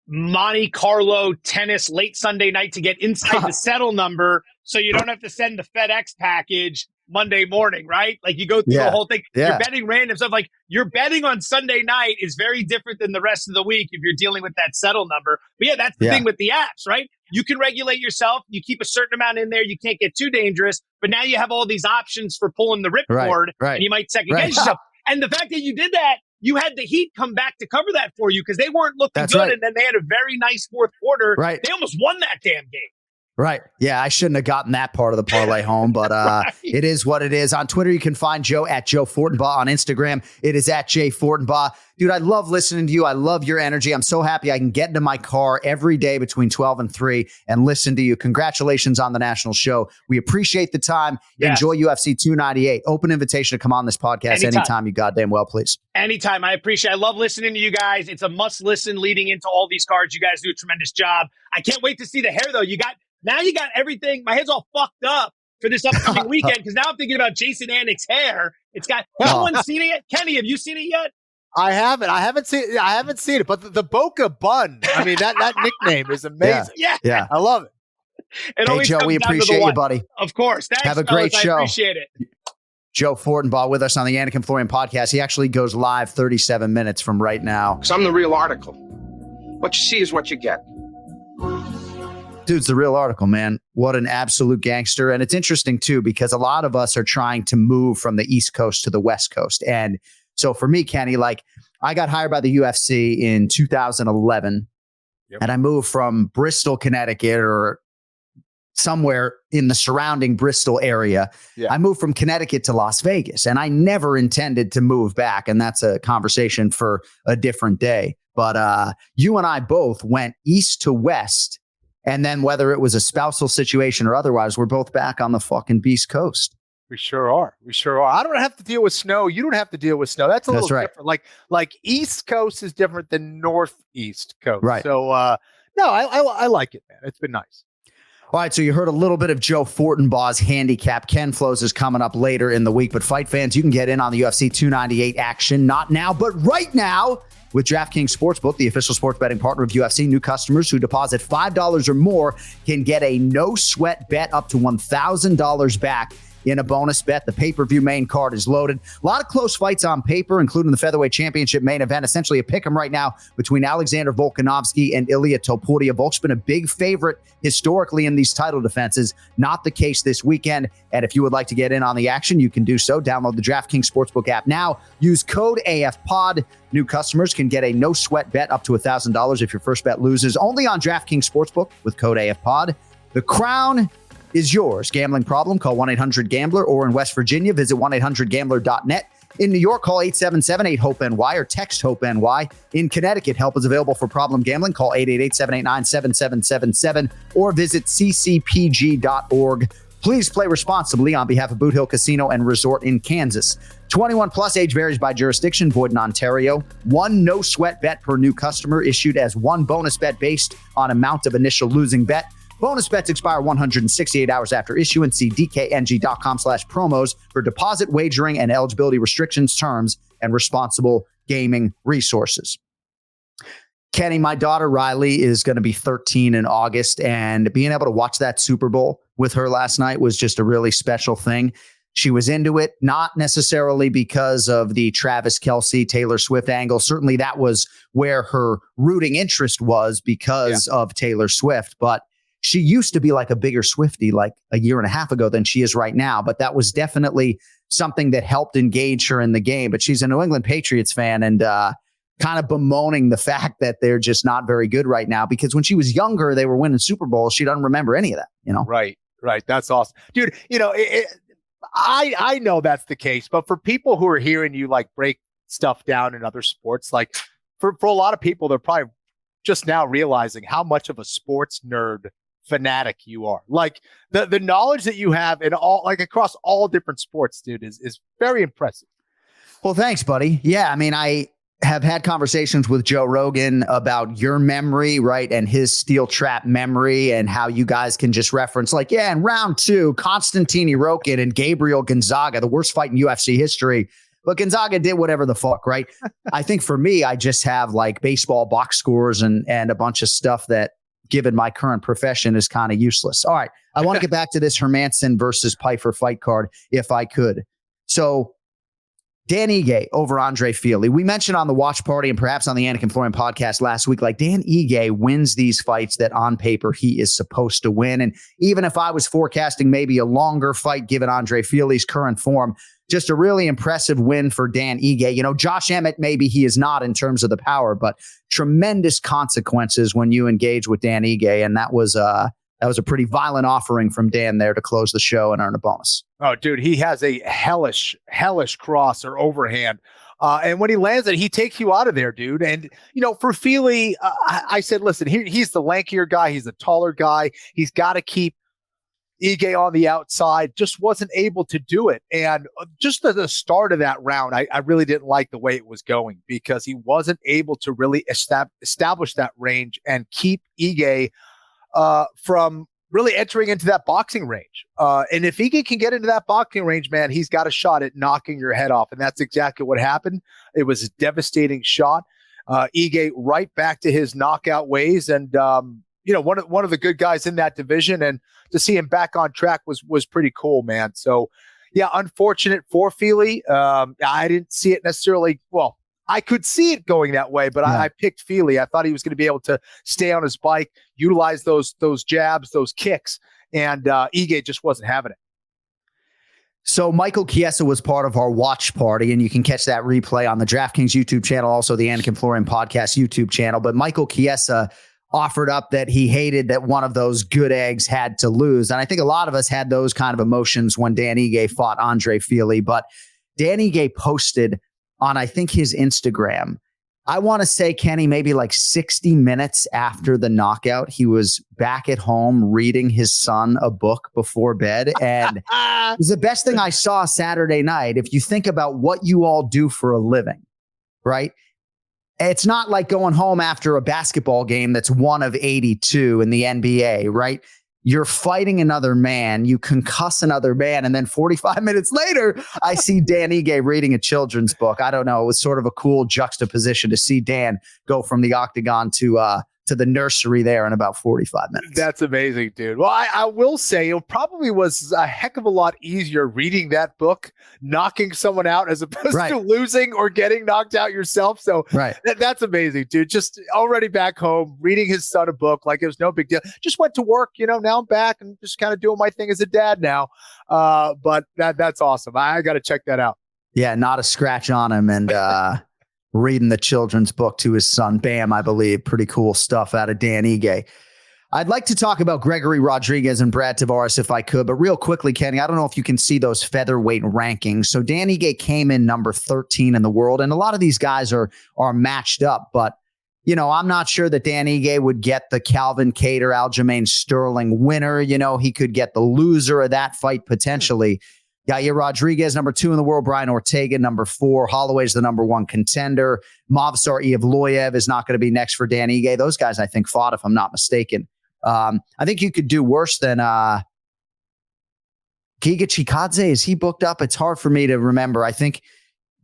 S3: Monte Carlo tennis late Sunday night to get inside the settle number so you don't have to send the FedEx package Monday morning, right? Like you go through the whole thing.
S6: Yeah.
S3: You're betting random stuff. Like you're betting on Sunday night is very different than the rest of the week if you're dealing with that settle number. But yeah, that's the thing with the apps, right? You can regulate yourself. You keep a certain amount in there. You can't get too dangerous. But now you have all these options for pulling the ripcord, and you might second guess yourself. And the fact that you did that, you had the Heat come back to cover that for you because they weren't looking good. Right. And then they had a very nice fourth quarter.
S6: Right.
S3: They almost won that damn game.
S6: Right. Yeah, I shouldn't have gotten that part of the parlay home, but It is what it is. On Twitter, you can find Joe at Joe Fortenbaugh. On Instagram, it is at Jay Fortenbaugh. Dude, I love listening to you. I love your energy. I'm so happy I can get into my car every day between 12 and 3 and listen to you. Congratulations on the national show. We appreciate the time. Yes. Enjoy UFC 298. Open invitation to come on this podcast anytime you goddamn well, please.
S3: Anytime. I appreciate it. I love listening to you guys. It's a must listen leading into all these cards. You guys do a tremendous job. I can't wait to see the hair, though. Now you got everything. My head's all fucked up for this upcoming weekend because now I'm thinking about Jason Anik's hair. It's got no one's seen it yet. Kenny, have you seen it yet?
S7: I haven't. I haven't seen it. But the Boca Bun. I mean, that nickname is amazing.
S3: Yeah.
S7: I love it.
S6: Hey, Joe, we appreciate you, buddy.
S3: Of course. Thanks,
S6: have a great show.
S3: I appreciate it.
S6: Joe Fortenbaugh with us on the Anik and Florian podcast. He actually goes live 37 minutes from right now.
S8: Because I'm the real article. What you see is what you get.
S6: Dude's the real article, man. What an absolute gangster. And it's interesting, too, because a lot of us are trying to move from the East Coast to the West Coast. And so for me, Kenny, I got hired by the UFC in 2011, and I moved from Bristol, Connecticut, or somewhere in the surrounding Bristol area. Yeah. I moved from Connecticut to Las Vegas, and I never intended to move back. And that's a conversation for a different day. But you and I both went east to west. And then whether it was a spousal situation or otherwise, we're both back on the fucking Beast Coast.
S7: We sure are. I don't have to deal with snow. You don't have to deal with snow. That's a little different. Like East Coast is different than Northeast Coast.
S6: Right.
S7: So, no, I like it, man. It's been nice.
S6: All right, so you heard a little bit of Joe Fortenbaugh's handicap. Ken Flows is coming up later in the week. But fight fans, you can get in on the UFC 298 action. Not now, but right now. With DraftKings Sportsbook, the official sports betting partner of UFC, new customers who deposit $5 or more can get a no-sweat bet up to $1,000 back in a bonus bet. The pay-per-view main card is loaded. A lot of close fights on paper, including the featherweight championship main event. Essentially a pick'em right now between Alexander Volkanovski and Ilia Topuria. Volk's been a big favorite historically in these title defenses. Not the case this weekend. And if you would like to get in on the action, you can do so. Download the DraftKings Sportsbook app now. Use code AFPOD. New customers can get a no-sweat bet up to $1,000 if your first bet loses. Only on DraftKings Sportsbook with code AFPOD. The crown is yours. Gambling problem? Call 1-800-GAMBLER, or in West Virginia, visit 1-800-GAMBLER.net. In New York, call 877-8-HOPE-NY or text HOPE-NY. In Connecticut, help is available for problem gambling. Call 888-789-7777 or visit ccpg.org. Please play responsibly on behalf of Boot Hill Casino and Resort in Kansas. 21 plus, age varies by jurisdiction, void in Ontario. One no sweat bet per new customer issued as one bonus bet based on amount of initial losing bet. Bonus bets expire 168 hours after issuance. See dkng.com/promos for deposit wagering and eligibility restrictions, terms, and responsible gaming resources. Kenny, my daughter Riley is going to be 13 in August, and being able to watch that Super Bowl with her last night was just a really special thing. She was into it, not necessarily because of the Travis Kelce, Taylor Swift angle. Certainly that was where her rooting interest was because of Taylor Swift, but she used to be like a bigger Swiftie like a year and a half ago than she is right now. But that was definitely something that helped engage her in the game. But she's a New England Patriots fan and kind of bemoaning the fact that they're just not very good right now, because when she was younger, they were winning Super Bowls. She doesn't remember any of that, you know?
S7: Right. That's awesome. Dude, you know, I know that's the case, but for people who are hearing you like break stuff down in other sports, like for a lot of people, they're probably just now realizing how much of a sports nerd fanatic you are. Like the knowledge that you have in all, like across all different sports, dude, is very impressive.
S6: Well, thanks, buddy. Yeah, I mean, I have had conversations with Joe Rogan about your memory, right? And his steel trap memory, and how you guys can just reference like, yeah, in round 2, Konstantini Rokin and Gabriel Gonzaga, the worst fight in UFC history. But Gonzaga did whatever the fuck, right? I think for me, I just have like baseball box scores and a bunch of stuff that, given my current profession, is kind of useless. All right. I want to get back to this Hermansson versus Pyfer fight card, if I could. So Dan Ige over Andre Fili. We mentioned on the watch party and perhaps on the Anik and Florian podcast last week, like Dan Ige wins these fights that on paper he is supposed to win. And even if I was forecasting maybe a longer fight given Andre Fili's current form, just a really impressive win for Dan Ige. You know, Josh Emmett, maybe he is not in terms of the power, but tremendous consequences when you engage with Dan Ige. And that was a pretty violent offering from Dan there to close the show and earn a bonus.
S7: Oh, dude, he has a hellish cross or overhand. And when he lands it, he takes you out of there, dude. And, you know, for Fili, I said, listen, he's the lankier guy. He's the taller guy. He's got to keep Ige on the outside. Just wasn't able to do it. And just at the start of that round, I really didn't like the way it was going because he wasn't able to really establish that range and keep Ige from really entering into that boxing range. And if Ige can get into that boxing range, man, he's got a shot at knocking your head off. And that's exactly what happened. It was a devastating shot. Ige right back to his knockout ways. And, you know, one of the good guys in that division. And to see him back on track was pretty cool, man. So, yeah, unfortunate for Fili. I didn't see it necessarily. Well, I could see it going that way, but I picked Fili. I thought he was going to be able to stay on his bike, utilize those jabs, those kicks, and Ige just wasn't having it.
S6: So Michael Chiesa was part of our watch party, and you can catch that replay on the DraftKings YouTube channel, also the Anik and Florian podcast YouTube channel. But Michael Chiesa offered up that he hated that one of those good eggs had to lose. And I think a lot of us had those kind of emotions when Dan Ige fought Andre Fili. But Dan Ige posted on, I think, his Instagram, I want to say, Kenny, maybe like 60 minutes after the knockout, he was back at home reading his son a book before bed. And it was the best thing I saw Saturday night. If you think about what you all do for a living, right? It's not like going home after a basketball game that's one of 82 in the NBA, right? You're fighting another man, you concuss another man, and then 45 minutes later, I see Dan Ige reading a children's book. I don't know. It was sort of a cool juxtaposition to see Dan go from the octagon to the nursery there in about 45 minutes.
S7: That's amazing, dude. Well, I will say it probably was a heck of a lot easier reading that book, knocking someone out as opposed to losing or getting knocked out yourself. So that's amazing, dude. Just already back home, reading his son a book like it was no big deal. Just went to work, you know, now I'm back and just kind of doing my thing as a dad now. But that's awesome. I got to check that out.
S6: Yeah, not a scratch on him. And reading the children's book to his son, Bam, I believe. Pretty cool stuff out of Dan Ige. I'd like to talk about Gregory Rodriguez and Brad Tavares if I could, but real quickly, Kenny, I don't know if you can see those featherweight rankings. So Dan Ige came in number 13 in the world, and a lot of these guys are matched up, but you know, I'm not sure that Dan Ige would get the Calvin Kattar, Aljamain Sterling winner. You know, he could get the loser of that fight potentially. Yair Rodriguez, number 2 in the world. Brian Ortega, number 4. Holloway's the number 1 contender. Movsar Evloev is not going to be next for Dan Ige. Those guys, I think, fought, if I'm not mistaken. I think you could do worse than Giga Chikadze. Is he booked up? It's hard for me to remember. I think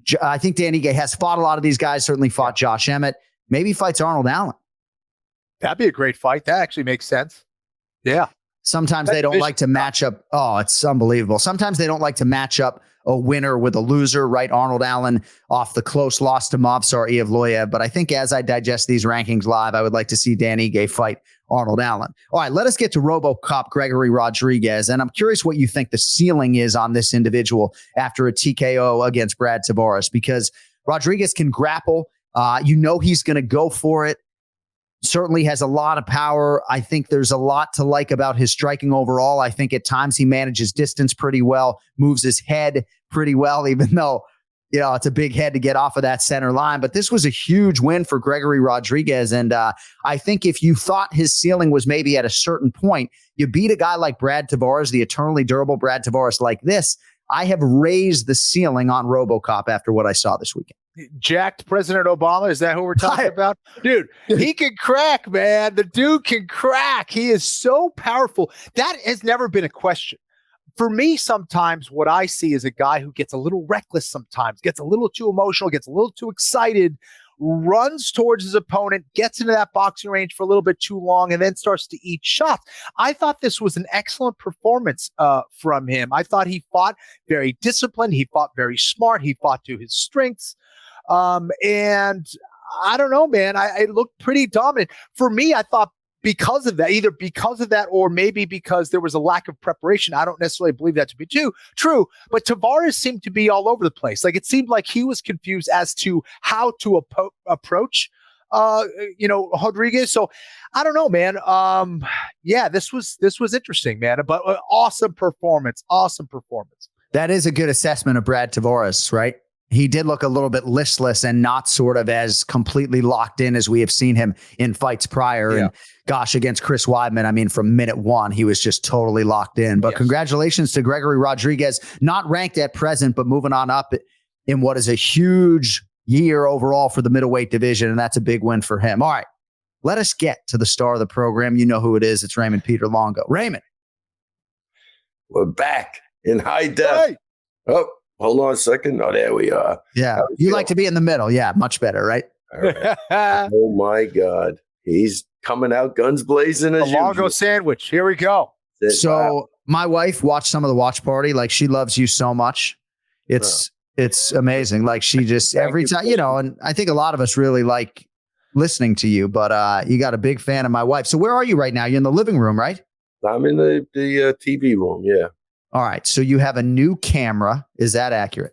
S6: Dan Ige has fought a lot of these guys, certainly fought Josh Emmett. Maybe he fights Arnold Allen.
S7: That'd be a great fight. That actually makes sense. Yeah.
S6: Sometimes they don't like to match up. Oh, it's unbelievable. Sometimes they don't like to match up a winner with a loser, right? Arnold Allen off the close loss to Movsar Evloev. But I think as I digest these rankings live, I would like to see Dan Ige fight Arnold Allen. All right, let us get to RoboCop Gregory Rodriguez. And I'm curious what you think the ceiling is on this individual after a TKO against Brad Tavares, because Rodriguez can grapple. You know he's going to go for it. Certainly has a lot of power. I think there's a lot to like about his striking overall. I think at times he manages distance pretty well, moves his head pretty well, even though, it's a big head to get off of that center line. But this was a huge win for Gregory Rodriguez. And I think if you thought his ceiling was maybe at a certain point, you beat a guy like Brad Tavares, the eternally durable Brad Tavares like this. I have raised the ceiling on RoboCop after what I saw this weekend.
S7: Jacked President Obama. Is that who we're talking about? Dude, he can crack, man. The dude can crack. He is so powerful. That has never been a question. For me, sometimes what I see is a guy who gets a little reckless sometimes, gets a little too emotional, gets a little too excited, runs towards his opponent, gets into that boxing range for a little bit too long, and then starts to eat shots. I thought this was an excellent performance from him. I thought he fought very disciplined. He fought very smart. He fought to his strengths. And I don't know, man, I looked pretty dominant. For me, I thought because of that, either because of that or maybe because there was a lack of preparation. I don't necessarily believe that to be true, but Tavares seemed to be all over the place. Like, it seemed like he was confused as to how to approach, Rodriguez. So I don't know, man. This was interesting, man, but awesome performance.
S6: That is a good assessment of Brad Tavares, right? He did look a little bit listless and not sort of as completely locked in as we have seen him in fights prior. Yeah. And gosh, against Chris Weidman, I mean, from minute one, he was just totally locked in. But Congratulations to Gregory Rodriguez, not ranked at present, but moving on up in what is a huge year overall for the middleweight division. And that's a big win for him. All right, let us get to the star of the program. You know who it is. It's Raymond Peter Longo. Raymond.
S9: We're back in high def.
S7: Hey.
S9: Oh. Hold on a second. Oh, there we are.
S6: Yeah. You like to be in the middle. Yeah. Much better, right?
S9: All right. Oh, my God. He's coming out guns blazing as usual.
S7: Longo sandwich. Here we go.
S6: So my wife watched some of the watch party. Like, she loves you so much. It's amazing. Like, she just every time, and I think a lot of us really like listening to you, but you got a big fan of my wife. So where are you right now? You're in the living room, right?
S9: I'm in the TV room. Yeah.
S6: All right. So you have a new camera. Is that accurate?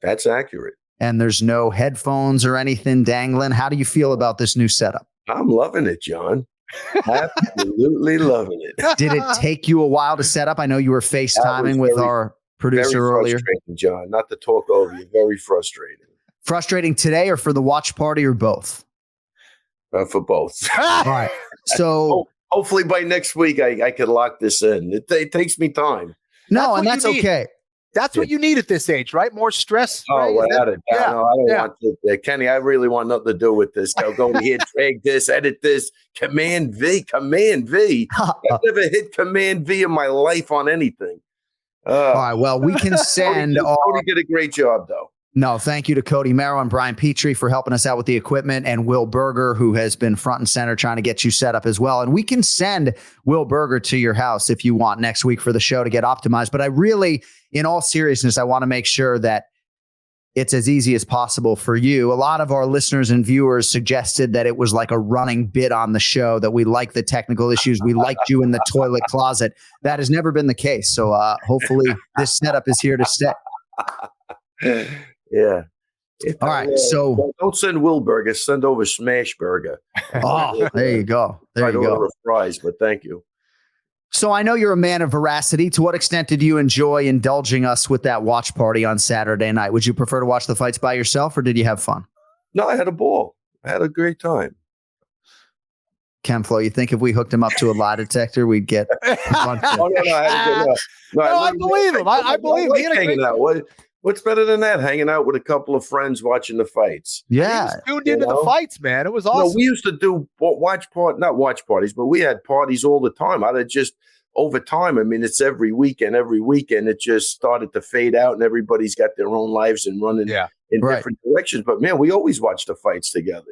S9: That's accurate.
S6: And there's no headphones or anything dangling. How do you feel about this new setup?
S9: I'm loving it, John. Absolutely loving it.
S6: Did it take you a while to set up? I know you were FaceTiming with our producer earlier.
S9: Very frustrating, John. Not to talk over you. Very frustrating.
S6: Frustrating today or for the watch party or both?
S9: For both.
S6: All right. So
S9: hopefully by next week I can lock this in. It takes me time.
S6: No, and that's okay.
S7: That's what you need at this age, right? More stress.
S9: Oh,
S7: right?
S9: without it. No, I don't want to. Kenny, I really want nothing to do with this. Go here, drag this, edit this. Command V. I've never hit Command V in my life on anything.
S6: All right. Well, we can send.
S9: Cody did a great job, though.
S6: No, thank you to Cody Merrow and Brian Petrie for helping us out with the equipment, and Will Berger, who has been front and center trying to get you set up as well. And we can send Will Berger to your house if you want next week for the show to get optimized. But I really, in all seriousness, I want to make sure that it's as easy as possible for you. A lot of our listeners and viewers suggested that it was like a running bit on the show, that we like the technical issues. We liked you in the toilet closet. That has never been the case. So hopefully this setup is here to stay.
S9: Yeah.
S6: All right. So
S9: don't send Will Burger. Send over Smash Burger.
S6: Oh, there you go. There you go.
S9: Fries, but thank you.
S6: So I know you're a man of veracity. To what extent did you enjoy indulging us with that watch party on Saturday night? Would you prefer to watch the fights by yourself, or did you have fun?
S9: No, I had a ball. I had a great time.
S6: Camflo, you think if we hooked him up to a lie detector, we'd get a bunch of...
S7: I believe him. I believe him.
S9: Hanging out. What's better than that? Hanging out with a couple of friends watching the fights.
S6: Yeah.
S7: He was tuned into the fights, man. It was awesome.
S9: No, we used to do not watch parties, but we had parties all the time. I'd just over time. I mean, it's every weekend. It just started to fade out, and everybody's got their own lives and running in different directions. But man, we always watch the fights together,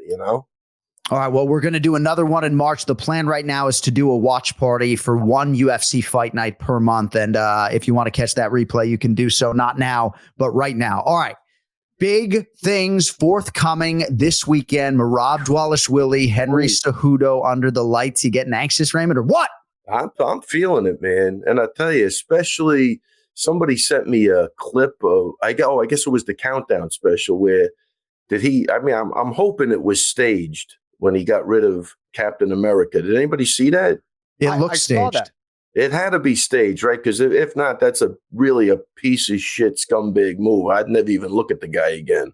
S6: All right, well, we're going to do another one in March. The plan right now is to do a watch party for one UFC fight night per month. And if you want to catch that replay, you can do so. Not now, but right now. All right. Big things forthcoming this weekend. Merab Dvalishvili, Henry Cejudo under the lights. You getting anxious, Raymond, or what?
S9: I'm feeling it, man. And I tell you, especially somebody sent me a clip of, I guess it was the Countdown special where I'm hoping it was staged when he got rid of Captain America. Did anybody see that?
S6: It looks staged.
S9: It had to be staged, right? Because if not, that's really a piece of shit scumbag move. I'd never even look at the guy again.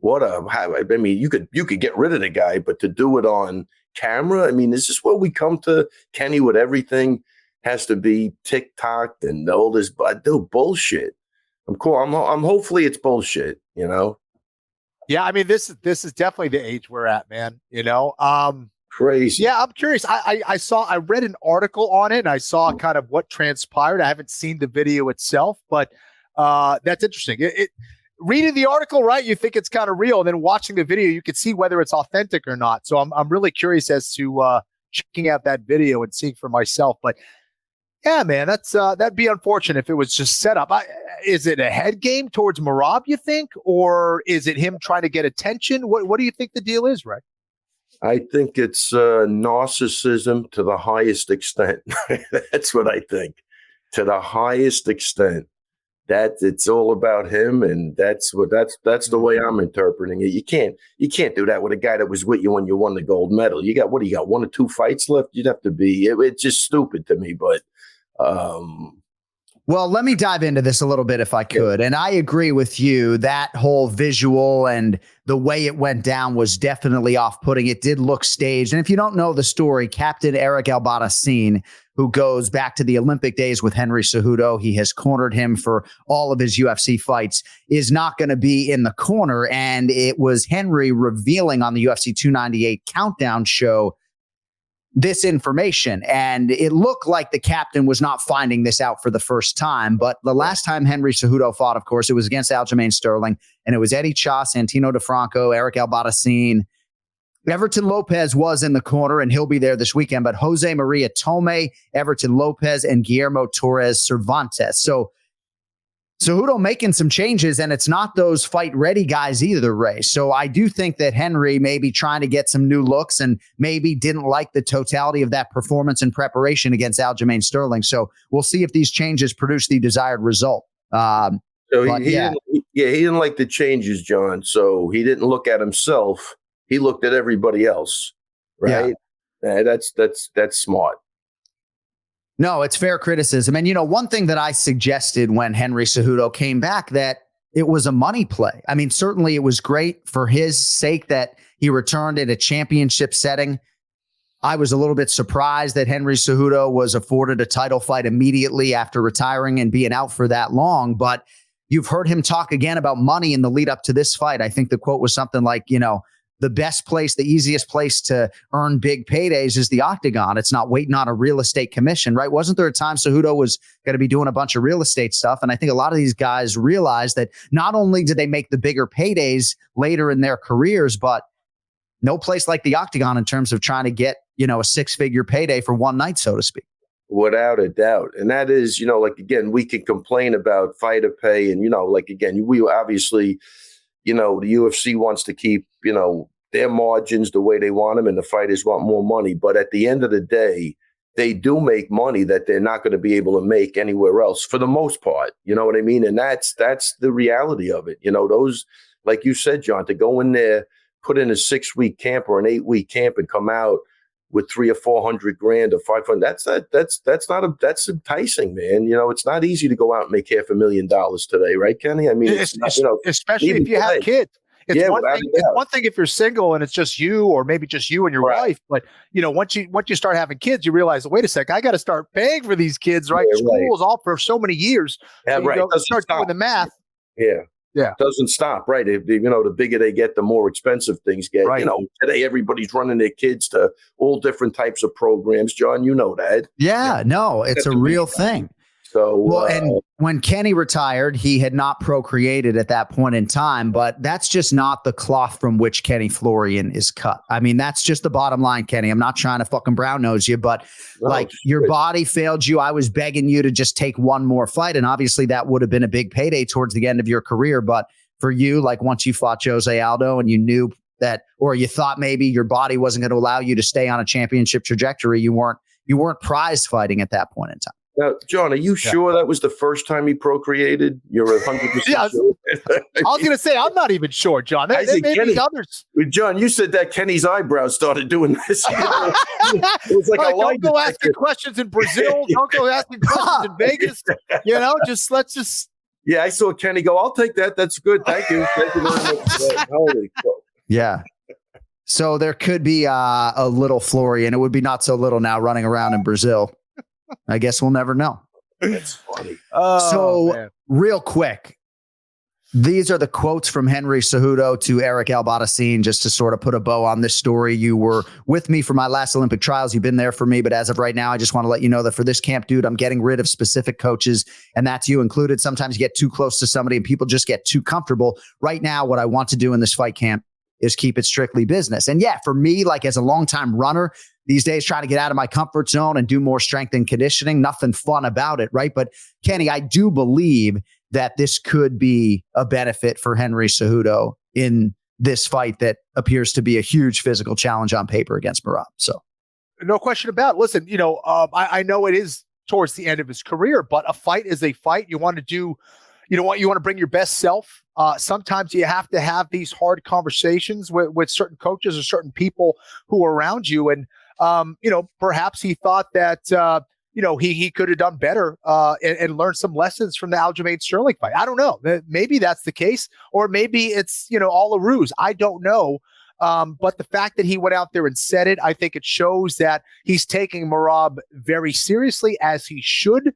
S9: I mean, you could get rid of the guy, but to do it on camera, I mean, is this where we come to, Kenny, with everything has to be TikTok and all this? But dude, bullshit. I'm cool. I'm hopefully it's bullshit, you know?
S7: Yeah, I mean, this is definitely the age we're at, man. You know,
S9: crazy.
S7: Yeah, I'm curious. I read an article on it, and I saw kind of what transpired. I haven't seen the video itself, but that's interesting. Reading the article, right, you think it's kind of real, and then watching the video, you can see whether it's authentic or not. So I'm really curious as to checking out that video and seeing for myself. But yeah, man, that'd be unfortunate if it was just set up. Is it a head game towards Merab, you think, or is it him trying to get attention? What do you think the deal is, Ray?
S9: I think it's narcissism to the highest extent. That's what I think, to the highest extent. That it's all about him, and that's the way I'm interpreting it. You can't do that with a guy that was with you when you won the gold medal. You got 1 or 2 fights left? You'd have to be. It's just stupid to me, but.
S6: Well, let me dive into this a little bit if I could. And I agree with you. That whole visual and the way it went down was definitely off-putting. It did look staged. And if you don't know the story, Captain Eric Albarracin, who goes back to the Olympic days with Henry Cejudo, he has cornered him for all of his UFC fights, is not going to be in the corner. And it was Henry revealing on the UFC 298 countdown show this information. And it looked like the captain was not finding this out for the first time. But the last time Henry Cejudo fought, of course, it was against Aljamain Sterling. And it was Eddie Cha, Santino DeFranco, Eric Albarracin. Everton Lopez was in the corner, and he'll be there this weekend. But Jose Maria Tome, Everton Lopez, and Guillermo Torres Cervantes. So Cejudo making some changes, and it's not those fight-ready guys either, Ray. So I do think that Henry may be trying to get some new looks and maybe didn't like the totality of that performance and preparation against Aljamain Sterling. So we'll see if these changes produce the desired result.
S9: He didn't like the changes, John. So he didn't look at himself. He looked at everybody else, right? Yeah. That's smart.
S6: No, it's fair criticism. And, one thing that I suggested when Henry Cejudo came back, that it was a money play. I mean, certainly it was great for his sake that he returned in a championship setting. I was a little bit surprised that Henry Cejudo was afforded a title fight immediately after retiring and being out for that long. But you've heard him talk again about money in the lead up to this fight. I think the quote was something like, the best place, the easiest place to earn big paydays is the octagon. It's not waiting on a real estate commission, right? Wasn't there a time Cejudo was going to be doing a bunch of real estate stuff? And I think a lot of these guys realized that not only did they make the bigger paydays later in their careers, but no place like the octagon in terms of trying to get, a six-figure payday for one night, so to speak.
S9: Without a doubt. And that is, again, we can complain about fighter pay and, again, we obviously, the UFC wants to keep, their margins the way they want them, and the fighters want more money. But at the end of the day, they do make money that they're not going to be able to make anywhere else for the most part. You know what I mean? And that's the reality of it. Those, like you said, John, to go in there, put in a 6-week camp or an 8-week camp and come out with $300,000 or $400,000 or $500,000. That's enticing, man. It's not easy to go out and make $500,000 today, right, Kenny? I mean,
S7: especially if you have kids. It's one thing if you're single and it's just you, or maybe just you and your wife. But once you start having kids, you realize, wait a sec, I got to start paying for these kids, right? School is all for so many years.
S9: Yeah,
S7: so
S9: right.
S7: Start doing the math.
S9: Yeah.
S7: Yeah.
S9: It doesn't stop, right? The bigger they get, the more expensive things get.
S7: Right.
S9: Today everybody's running their kids to all different types of programs. John, you know that.
S6: Yeah, no, it's a real thing.
S9: So,
S6: and when Kenny retired, he had not procreated at that point in time, but that's just not the cloth from which Kenny Florian is cut. I mean, that's just the bottom line, Kenny. I'm not trying to fucking brown nose you, but your body failed you. I was begging you to just take one more fight. And obviously that would have been a big payday towards the end of your career. But for you, once you fought Jose Aldo and you knew that, or you thought maybe your body wasn't going to allow you to stay on a championship trajectory, you weren't prize fighting at that point in time.
S9: Now, John, are you sure that was the first time he procreated? You're 100%
S7: Yeah,
S9: sure?
S7: I was going to say, I'm not even sure, John. There may be others.
S9: John, you said that Kenny's eyebrows started doing this. It was like a lie
S7: don't go asking questions in Brazil. Don't go asking questions in Vegas. Let's just.
S9: Yeah, I saw Kenny go, I'll take that. That's good. Thank you. Thank you very much. Holy cow.
S6: Yeah. So there could be a little Florian. It would be not so little now running around in Brazil. I guess we'll never know.
S9: That's funny.
S6: Real quick, these are the quotes from Henry Cejudo to Eric Albarracin, just to sort of put a bow on this story. You were with me for my last Olympic trials. You've been there for me. But as of right now, I just want to let you know that for this camp, dude, I'm getting rid of specific coaches, and that's you included. Sometimes you get too close to somebody and people just get too comfortable. Right now, what I want to do in this fight camp is keep it strictly business. And yeah, for me, like as a longtime runner, these days trying to get out of my comfort zone and do more strength and conditioning, nothing fun about it, right? But Kenny, I do believe that this could be a benefit for Henry Cejudo in this fight that appears to be a huge physical challenge on paper against Merab. So,
S7: no question about it. Listen, I know it is towards the end of his career, but a fight is a fight. You want to do, you want to bring your best self. Sometimes you have to have these hard conversations with certain coaches or certain people who are around you. And, perhaps he thought that, he could have done better and learned some lessons from the Aljamain Sterling fight. I don't know. Maybe that's the case, or maybe it's, all a ruse. I don't know. But the fact that he went out there and said it, I think it shows that he's taking Merab very seriously, as he should.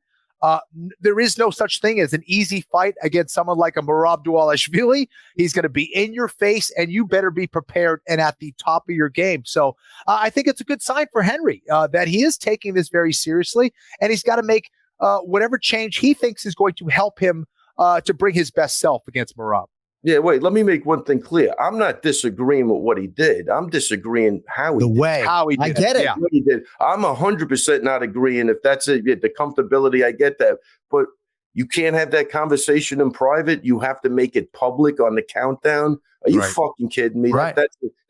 S7: There is no such thing as an easy fight against someone like a Merab Dvalishvili. He's going to be in your face, and you better be prepared and at the top of your game. So I think it's a good sign for Henry that he is taking this very seriously, and he's got to make whatever change he thinks is going to help him to bring his best self against Merab.
S9: Yeah, wait, let me make one thing clear. I'm not disagreeing with what he did. I'm disagreeing how he did it.
S7: How he did
S6: I get it.
S7: Yeah.
S9: What he did. I'm 100% not agreeing. If that's it, the comfortability, I get that. But you can't have that conversation in private. You have to make it public on the countdown. Are you fucking kidding me?
S6: Right.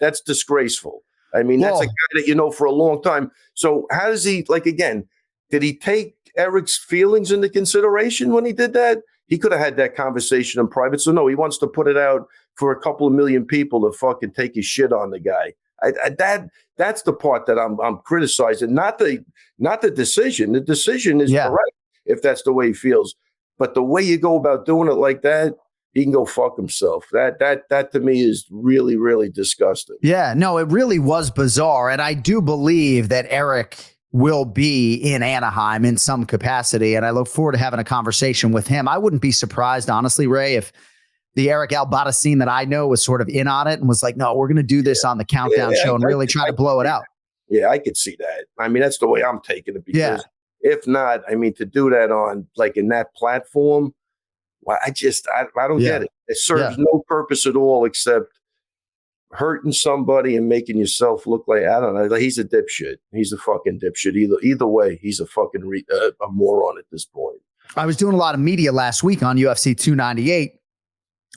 S9: That's disgraceful. I mean, that's a guy that you know for a long time. So how does he, again, did he take Eric's feelings into consideration when he did that? He could have had that conversation in private. So no, he wants to put it out for a couple of million people to fucking take his shit on the guy. That's the part that I'm criticizing, not the decision. The decision is correct if that's the way he feels. But the way you go about doing it like that, he can go fuck himself. That to me is really, really disgusting.
S6: Yeah, no, it really was bizarre. And I do believe that Eric will be in Anaheim in some capacity, and I look forward to having a conversation with him. I wouldn't be surprised, honestly, Ray, if the Eric Albarracin that I know was sort of in on it and was like, no, we're going to do this on the countdown show and really try to blow it out.
S9: Yeah, I could see that. I mean, that's the way I'm taking it, because if not, I mean, to do that on in that platform, well, I don't get it. It serves no purpose at all except hurting somebody and making yourself look like, I don't know, he's a dipshit. He's a fucking dipshit. Either way, he's a fucking a moron at this point.
S6: I was doing a lot of media last week on UFC 298,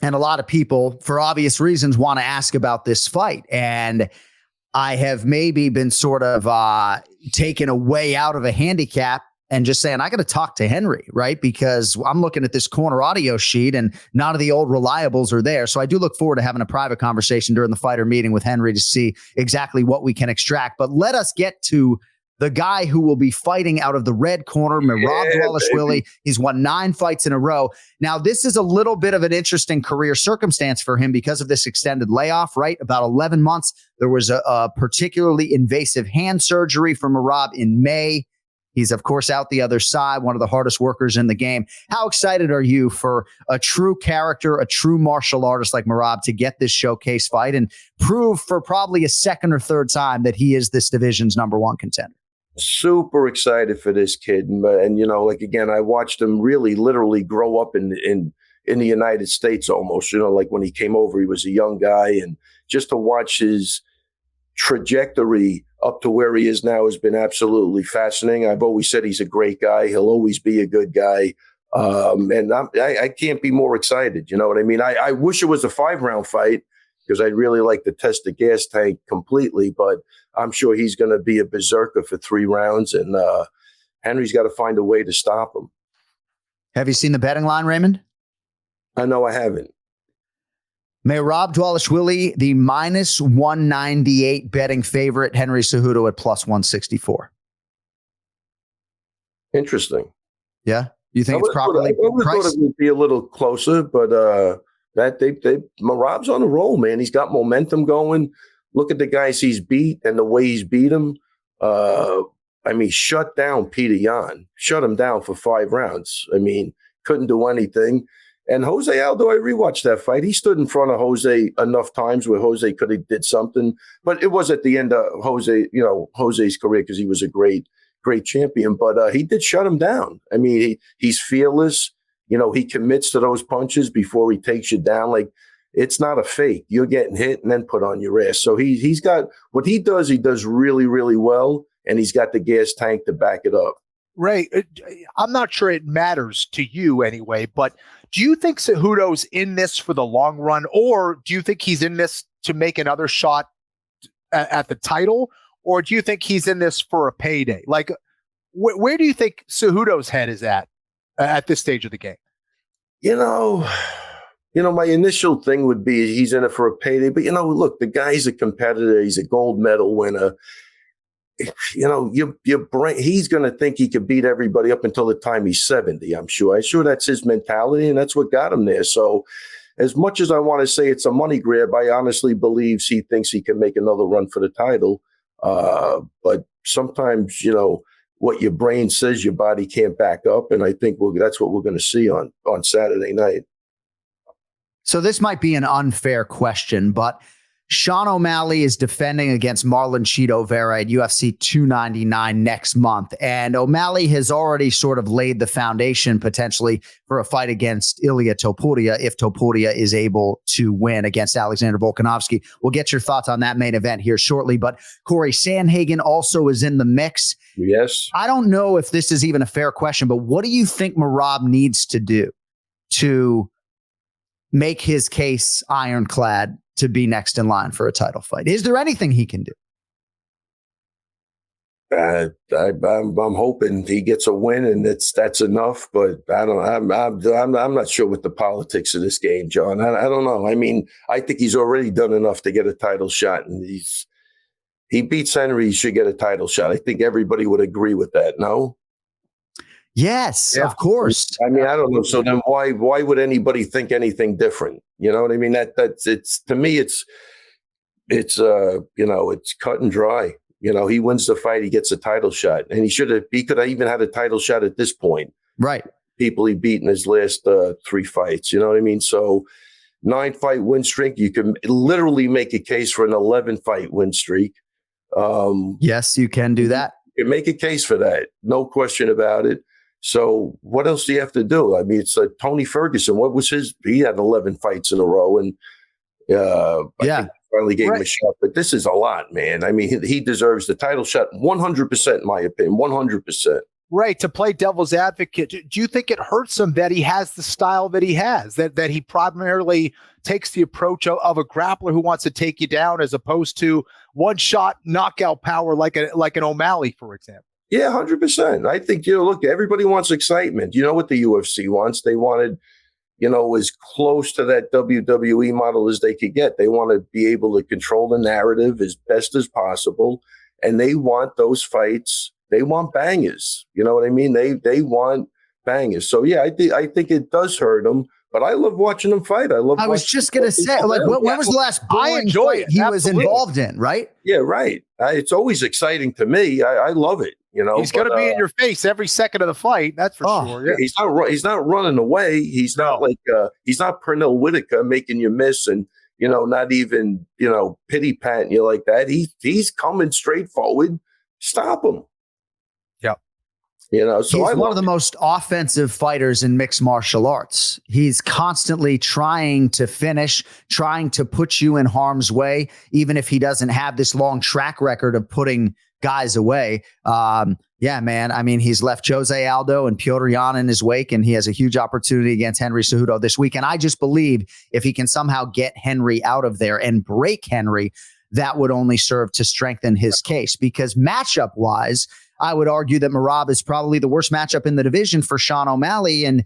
S6: and a lot of people, for obvious reasons, want to ask about this fight. And I have maybe been sort of taken away out of a handicap and just saying, I got to talk to Henry, right? Because I'm looking at this corner audio sheet and none of the old reliables are there. So I do look forward to having a private conversation during the fighter meeting with Henry to see exactly what we can extract. But let us get to the guy who will be fighting out of the red corner, Merab Dvalishvili. He's won 9 fights in a row. Now, this is a little bit of an interesting career circumstance for him because of this extended layoff, right? About 11 months. There was a particularly invasive hand surgery for Merab in May. He's, of course, out the other side, one of the hardest workers in the game. How excited are you for a true character, a true martial artist like Merab to get this showcase fight and prove for probably a second or third time that he is this division's #1 contender?
S9: Super excited for this kid. And again, I watched him really literally grow up in the United States almost, when he came over, he was a young guy, and just to watch his trajectory up to where he is now has been absolutely fascinating. I've always said he's a great guy. He'll always be a good guy. And I can't be more excited. You know what I mean? I wish it was a 5-round fight because I'd really like to test the gas tank completely, but I'm sure he's going to be a berserker for 3 rounds. And Henry's got to find a way to stop him.
S6: Have you seen the betting line, Raymond?
S9: No, I haven't.
S6: Merab Dvalishvili, the minus 198 betting favorite. Henry Cejudo at plus 164.
S9: Interesting.
S6: Yeah, you think it's properly priced?
S9: I thought it would be a little closer, but Merab's on a roll, man. He's got momentum going. Look at the guys he's beat and the way he's beat them. Shut down Peter Yan. Shut him down for 5 rounds. Couldn't do anything. And Jose Aldo, I rewatched that fight. He stood in front of Jose enough times where Jose could have did something, but it was at the end of Jose's career because he was a great champion. But he did shut him down. He's fearless. He commits to those punches before he takes you down. Like, it's not a fake. You're getting hit and then put on your ass. So he's got what he does really, really well, and he's got the gas tank to back it up.
S7: Ray, I'm not sure it matters to you anyway, but do you think Cejudo's in this for the long run, or do you think he's in this to make another shot at the title, or do you think he's in this for a payday? Like, where do you think Cejudo's head is at this stage of the game?
S9: My initial thing would be he's in it for a payday, but look, the guy's a competitor. He's a gold medal winner. Your brain, he's going to think he could beat everybody up until the time he's 70, I'm sure. That's his mentality, and that's what got him there. So as much as I want to say it's a money grab, I honestly believe he thinks he can make another run for the title. But sometimes, what your brain says your body can't back up, and I think that's what we're going to see on Saturday night.
S6: So this might be an unfair question, but Sean O'Malley is defending against Marlon Chito Vera at UFC 299 next month. And O'Malley has already sort of laid the foundation potentially for a fight against Ilia Topuria if Topuria is able to win against Alexander Volkanovski. We'll get your thoughts on that main event here shortly. But Corey Sandhagen also is in the mix.
S9: Yes.
S6: I don't know if this is even a fair question, but what do you think Merab needs to do to make his case ironclad to be next in line for a title fight? Is there anything he can do?
S9: I'm hoping he gets a win, and that's enough. But I'm not sure what the politics of this game, John. I don't know. I think he's already done enough to get a title shot, and he beats Henry. He should get a title shot. I think everybody would agree with that. No.
S6: Yes, yeah. Of course.
S9: I don't know. So then why would anybody think anything different? You know what I mean? That's to me, it's cut and dry. He wins the fight, he gets a title shot, and he could have even had a title shot at this point.
S6: Right.
S9: People he beat in his last 3 fights. You know what I mean? So 9-fight win streak, you can literally make a case for an 11-fight win streak.
S6: Yes, you can do that.
S9: You can make a case for that. No question about it. So what else do you have to do? It's Tony Ferguson. What was he had 11 fights in a row, and I think finally gave him a shot. But this is a lot, man. He deserves the title shot 100%, in my opinion, 100%.
S7: Right. To play devil's advocate, do you think it hurts him that he has the style that he has, that he primarily takes the approach of a grappler who wants to take you down as opposed to one-shot knockout power like an O'Malley, for example?
S9: Yeah, 100%. I think, look, everybody wants excitement. You know what the UFC wants? They wanted, as close to that WWE model as they could get. They want to be able to control the narrative as best as possible. And they want those fights. They want bangers. You know what I mean? They want bangers. So, yeah, I think it does hurt them. But I love watching them fight. I was
S6: just going to say, when was the last boring fight he was involved in, right?
S9: Yeah, right. It's always exciting to me. I love it.
S7: He's going to be in your face every second of the fight. That's for sure. Yeah.
S9: He's not running away. He's not he's not Pernell Whitaker making you miss and, not even, pity patting you like that. He's coming straight forward. Stop him.
S6: So he's one of the most offensive fighters in mixed martial arts. He's constantly trying to finish, trying to put you in harm's way, even if he doesn't have this long track record of putting guys away. Yeah, man. He's left Jose Aldo and Petr Yan in his wake, and he has a huge opportunity against Henry Cejudo this week. And I just believe if he can somehow get Henry out of there and break Henry, that would only serve to strengthen his case, because matchup-wise, I would argue that Merab is probably the worst matchup in the division for Sean O'Malley. And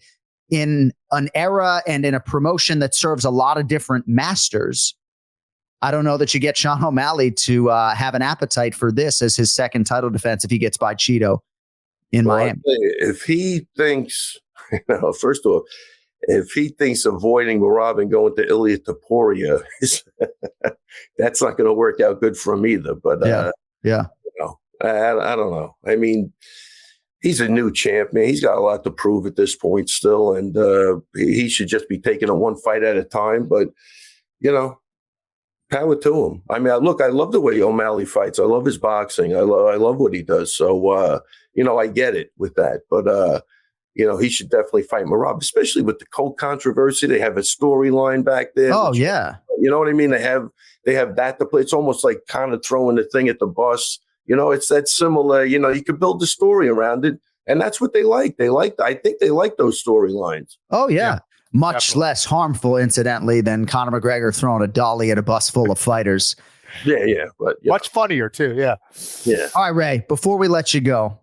S6: in an era and in a promotion that serves a lot of different masters, I don't know that you get Sean O'Malley to have an appetite for this as his second title defense if he gets by Cheeto in Miami.
S9: If he thinks, first of all, if he thinks avoiding Merab and going to Ilia Topuria, that's not going to work out good for him either. But
S6: yeah.
S9: I don't know. I mean, he's a new champ, man. He's got a lot to prove at this point still, and he should just be taking it one fight at a time. But, power to him. I mean, I love the way O'Malley fights. I love his boxing. I love what he does. So, I get it with that. But, he should definitely fight Merab, especially with the Colt controversy. They have a storyline back there.
S6: Oh, yeah.
S9: You know what I mean? They have that to play. It's almost like kind of throwing the thing at the bus. It's that similar, you could build the story around it. And that's what they like. I think they like those storylines.
S6: Oh, yeah. Much definitely less harmful, incidentally, than Conor McGregor throwing a dolly at a bus full of fighters.
S9: Yeah. But
S7: much funnier, too. Yeah.
S6: All right, Ray, before we let you go,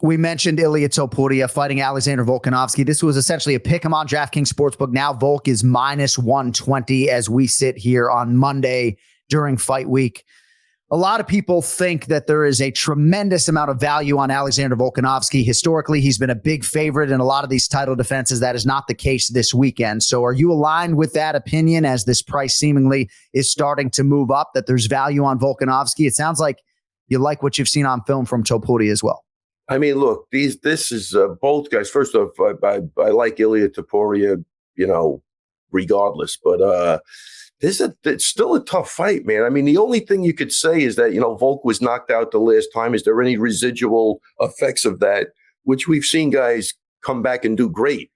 S6: we mentioned Ilia Topuria fighting Alexander Volkanovski. This was essentially a pick 'em on DraftKings Sportsbook. Now Volk is minus 120 as we sit here on Monday during fight week. A lot of people think that there is a tremendous amount of value on Alexander Volkanovski. Historically, he's been a big favorite in a lot of these title defenses. That is not the case this weekend. So are you aligned with that opinion as this price seemingly is starting to move up, that there's value on Volkanovski? It sounds like you like what you've seen on film from Topuria as well.
S9: I mean, look, this is both guys. First off, I like Ilia Topuria, regardless. But it's still a tough fight, man. I mean, the only thing you could say is that, Volk was knocked out the last time. Is there any residual effects of that, which we've seen guys come back and do great?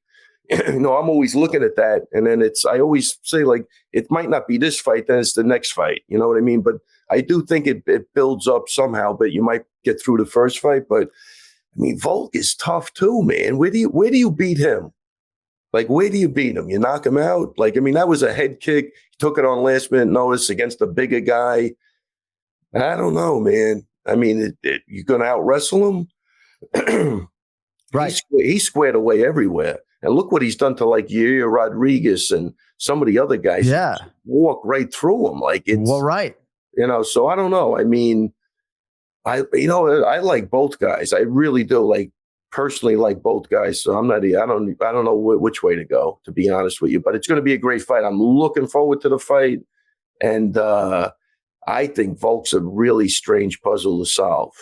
S9: I'm always looking at that. And then I always say, like, it might not be this fight, then it's the next fight. You know what I mean? But I do think it builds up somehow, but you might get through the first fight. But I mean, Volk is tough too, man. Where do you beat him? Like, where do you beat him? You knock him out? Like, I mean, that was a head kick. He took it on last minute notice against a bigger guy. I don't know, man. I mean, you're going to out wrestle him?
S6: Right.
S9: He squared away everywhere. And look what he's done to like Yair Rodriguez and some of the other guys.
S6: Yeah.
S9: Walk right through him. Like it's
S6: right.
S9: So I don't know. I mean, I like both guys. I really do. Like, personally like both guys. So I don't know which way to go, to be honest with you, but it's going to be a great fight. I'm looking forward to the fight. And I think Volk's a really strange puzzle to solve.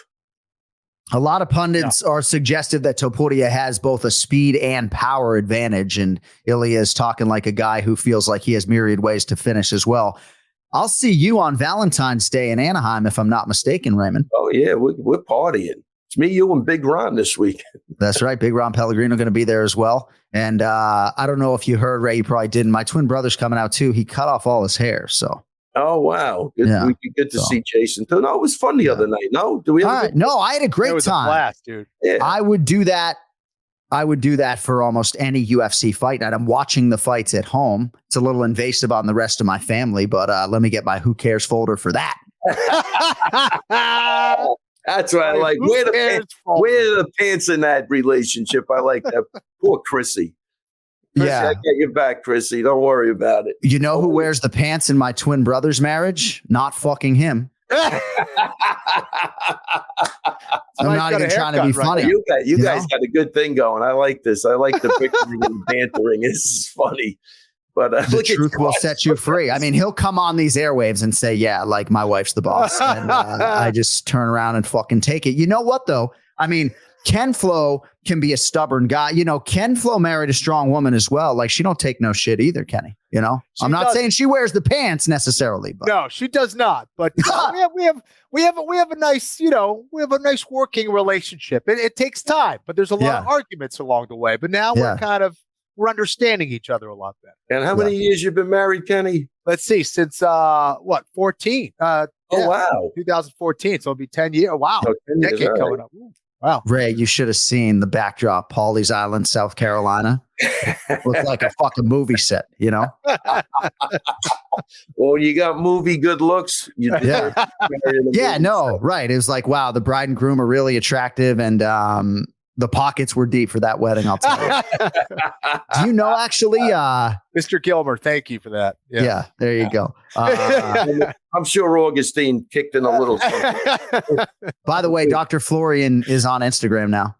S6: A lot of pundits are suggestive that Topuria has both a speed and power advantage. And Ilia is talking like a guy who feels like he has myriad ways to finish as well. I'll see you on Valentine's Day in Anaheim, if I'm not mistaken, Raymond.
S9: Oh, yeah. We're partying. It's me, you, and Big Ron this week.
S6: That's right. Big Ron Pellegrino going to be there as well. And I don't know if you heard, Ray, you probably didn't. My twin brother's coming out too. He cut off all his hair. So.
S9: Oh, wow. Good to see Jason too. No, it was fun the other night. No, do we?
S6: No, I had a great time.
S7: A blast, dude.
S9: Yeah.
S6: I would do that for almost any UFC fight night. I'm watching the fights at home. It's a little invasive on the rest of my family, but let me get my Who Cares folder for that.
S9: That's what I like. Where the pants in that relationship? I like that. Poor Chrissy. I get your back, Chrissy. Don't worry about it.
S6: You know who wears the pants in my twin brother's marriage? Not fucking him. I'm not even trying to be funny.
S9: You guys got a good thing going. I like this. I like the bickering and bantering. This is funny. But
S6: the truth will set you free. I mean, he'll come on these airwaves and say, yeah, like my wife's the boss. And I just turn around and fucking take it. You know what, though? I mean, Ken Flo can be a stubborn guy. Ken Flo married a strong woman as well. Like, she don't take no shit either, Kenny. I'm not saying she wears the pants necessarily, but
S7: no, she does not. But we have a nice, working relationship. It takes time, but there's a lot of arguments along the way. But now we're understanding each other a lot better.
S9: And how many years you've been married, Kenny?
S7: Let's see, since 14.
S9: Wow,
S7: 2014. So it'll be 10 years. Wow,
S9: 10 years,
S7: decade coming up. Ooh. Wow.
S6: Ray, you should have seen the backdrop, Pawleys Island, South Carolina. Looked like a fucking movie set,
S9: Well, you got movie good looks. You
S6: Yeah. Yeah, no, right. It was like, wow, the bride and groom are really attractive, and the pockets were deep for that wedding, I'll tell you. Do you know, actually,
S7: Mr. Gilmer, thank you for that.
S6: Yeah, there you go.
S9: I'm sure Augustine kicked in a little something.
S6: By the way, Dr. Florian is on Instagram now.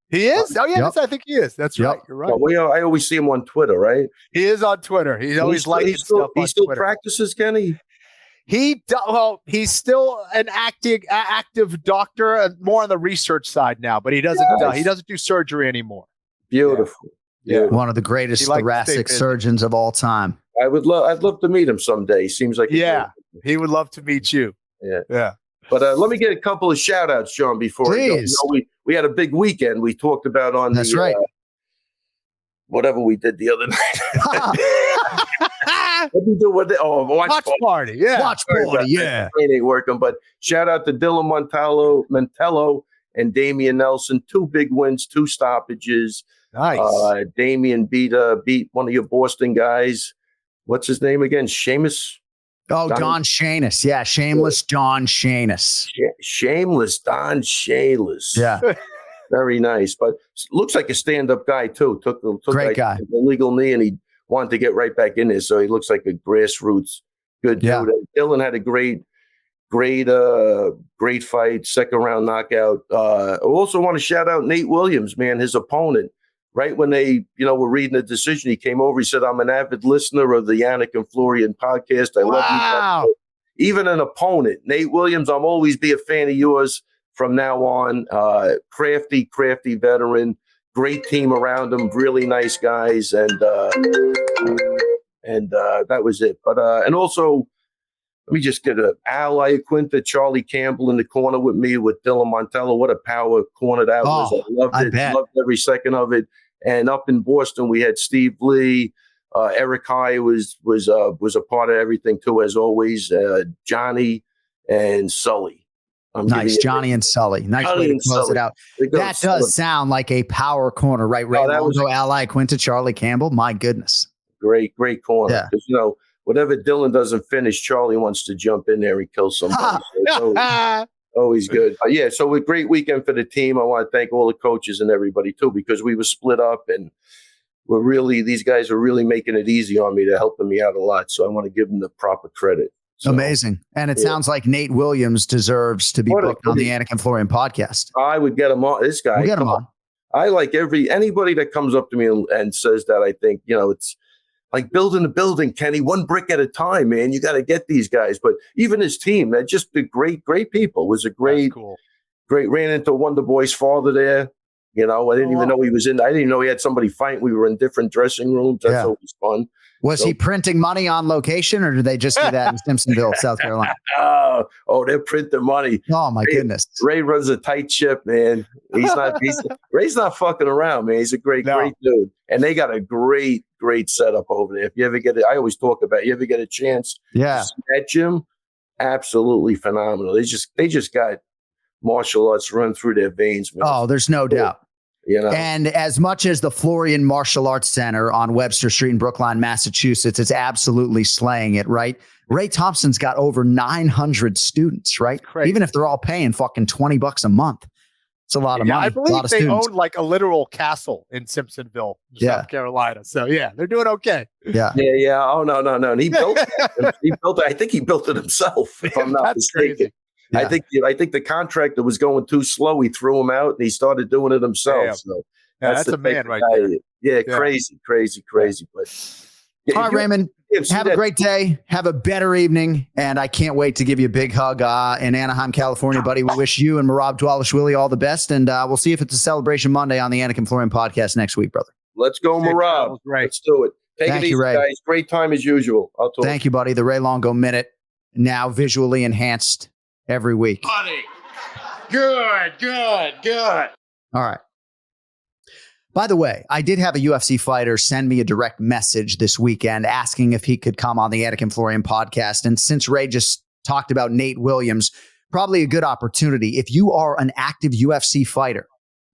S7: He is? Oh, yeah,
S6: Yep.
S7: I think he is. That's right. You're right.
S9: Well, I always see him on Twitter, right?
S7: He is on Twitter. He's always liking stuff on Twitter.
S9: He still practices, Kenny?
S7: He's still an active doctor, more on the research side now, but he doesn't do surgery anymore.
S9: Beautiful.
S7: Yeah.
S6: One of the greatest thoracic surgeons of all time.
S9: I'd love to meet him someday. Seems like
S7: he would love to meet you.
S9: Yeah. But let me get a couple of shout outs, Sean, before I go. You know, we had a big weekend. We talked about on
S6: That's right.
S9: Whatever we did the other night. What did we do with it? Oh, watch
S7: party. Yeah.
S6: Watch party. Yeah.
S9: It ain't working. But shout out to Dylan Montello and Damian Nelson. 2 big wins, 2 stoppages.
S7: Nice.
S9: Damian beat one of your Boston guys. What's his name again? Seamus?
S6: Oh, Don Shamus. Yeah. Shameless Don Shamus.
S9: Shameless Don Shameless.
S6: Yeah.
S9: Very nice. But looks like a stand-up guy, too. Took
S6: Great guy.
S9: The legal knee, and he wanted to get right back in there. So he looks like a grassroots good dude. And Dylan had a great fight, 2nd round knockout. I also want to shout out Nate Williams, man, his opponent. Right when they, were reading the decision, he came over. He said, "I'm an avid listener of the Anik and Florian podcast. I love you guys." Even an opponent, Nate Williams, I'll always be a fan of yours from now on. Crafty veteran, great team around him, really nice guys, and that was it. But and also, let me just get an ally Quinta, Charlie Campbell in the corner with me with Dylan Montello. What a power corner that was! I loved it. Loved every second of it. And up in Boston, we had Steve Lee. Eric High was a part of everything too, as always. Johnny and Sully.
S6: Nice, Johnny and Sully. Nice way to close it out. That does sound like a power corner, right? Ray Longo, ally Quinta, Charlie Campbell. My goodness,
S9: great corner. Yeah. Because whatever Dylan doesn't finish, Charlie wants to jump in there and kill somebody. Always good. So a great weekend for the team. I want to thank all the coaches and everybody too, because we were split up and these guys are really making it easy on me. They're helping me out a lot. So I want to give them the proper credit. So,
S6: amazing. And it sounds like Nate Williams deserves to be booked on the Anik and Florian podcast.
S9: I would get him on. This guy.
S6: We'll get him on.
S9: I like anybody that comes up to me and says that. I think, it's like building a building, Kenny, one brick at a time, man. You got to get these guys. But even his team, they're just the great people. It was a great, ran into Wonder Boy's father there. I didn't even know he was in. I didn't even know he had somebody fighting. We were in different dressing rooms. That's always fun.
S6: Was he printing money on location, or did they just do that in Simpsonville, South Carolina?
S9: Oh, they're printing money.
S6: Oh my goodness!
S9: Ray runs a tight ship, man. Ray's not fucking around, man. He's a great dude, and they got a great setup over there. If you ever get it, I always talk about. You ever get a chance?
S6: Yeah,
S9: to see that gym, absolutely phenomenal. They just got martial arts run through their veins, man.
S6: Oh, there's no doubt. And as much as the Florian Martial Arts Center on Webster Street in Brookline, Massachusetts, it's absolutely slaying it, right? Ray Thompson's got over 900 students, right? Crazy. Even if they're all paying fucking $20 a month. It's a lot of money.
S7: I believe they own like a literal castle in Simpsonville, South Carolina. So they're doing okay.
S6: Yeah.
S9: Oh, no. And he built it. I think he built it himself, if I'm not mistaken.
S7: Crazy.
S9: Yeah. I think the contractor was going too slow. He threw him out and he started doing it himself.
S7: Yeah.
S9: So
S7: that's a man right there.
S9: Yeah, crazy. But
S6: all right, Raymond, have a great day. Have a better evening. And I can't wait to give you a big hug in Anaheim, California, buddy. We wish you and Merab Dwalishvili all the best. And we'll see if it's a Celebration Monday on the Anik and Florian podcast next week, brother.
S9: Let's go, Merab. Let's do it. Take it easy, guys. Great time as usual.
S6: Thank you, buddy. The Ray Longo Minute, now visually enhanced every week.
S4: Buddy. Good.
S6: All right. By the way, I did have a UFC fighter send me a direct message this weekend asking if he could come on the Anik and Florian podcast. And since Ray just talked about Nate Williams, probably a good opportunity. If you are an active UFC fighter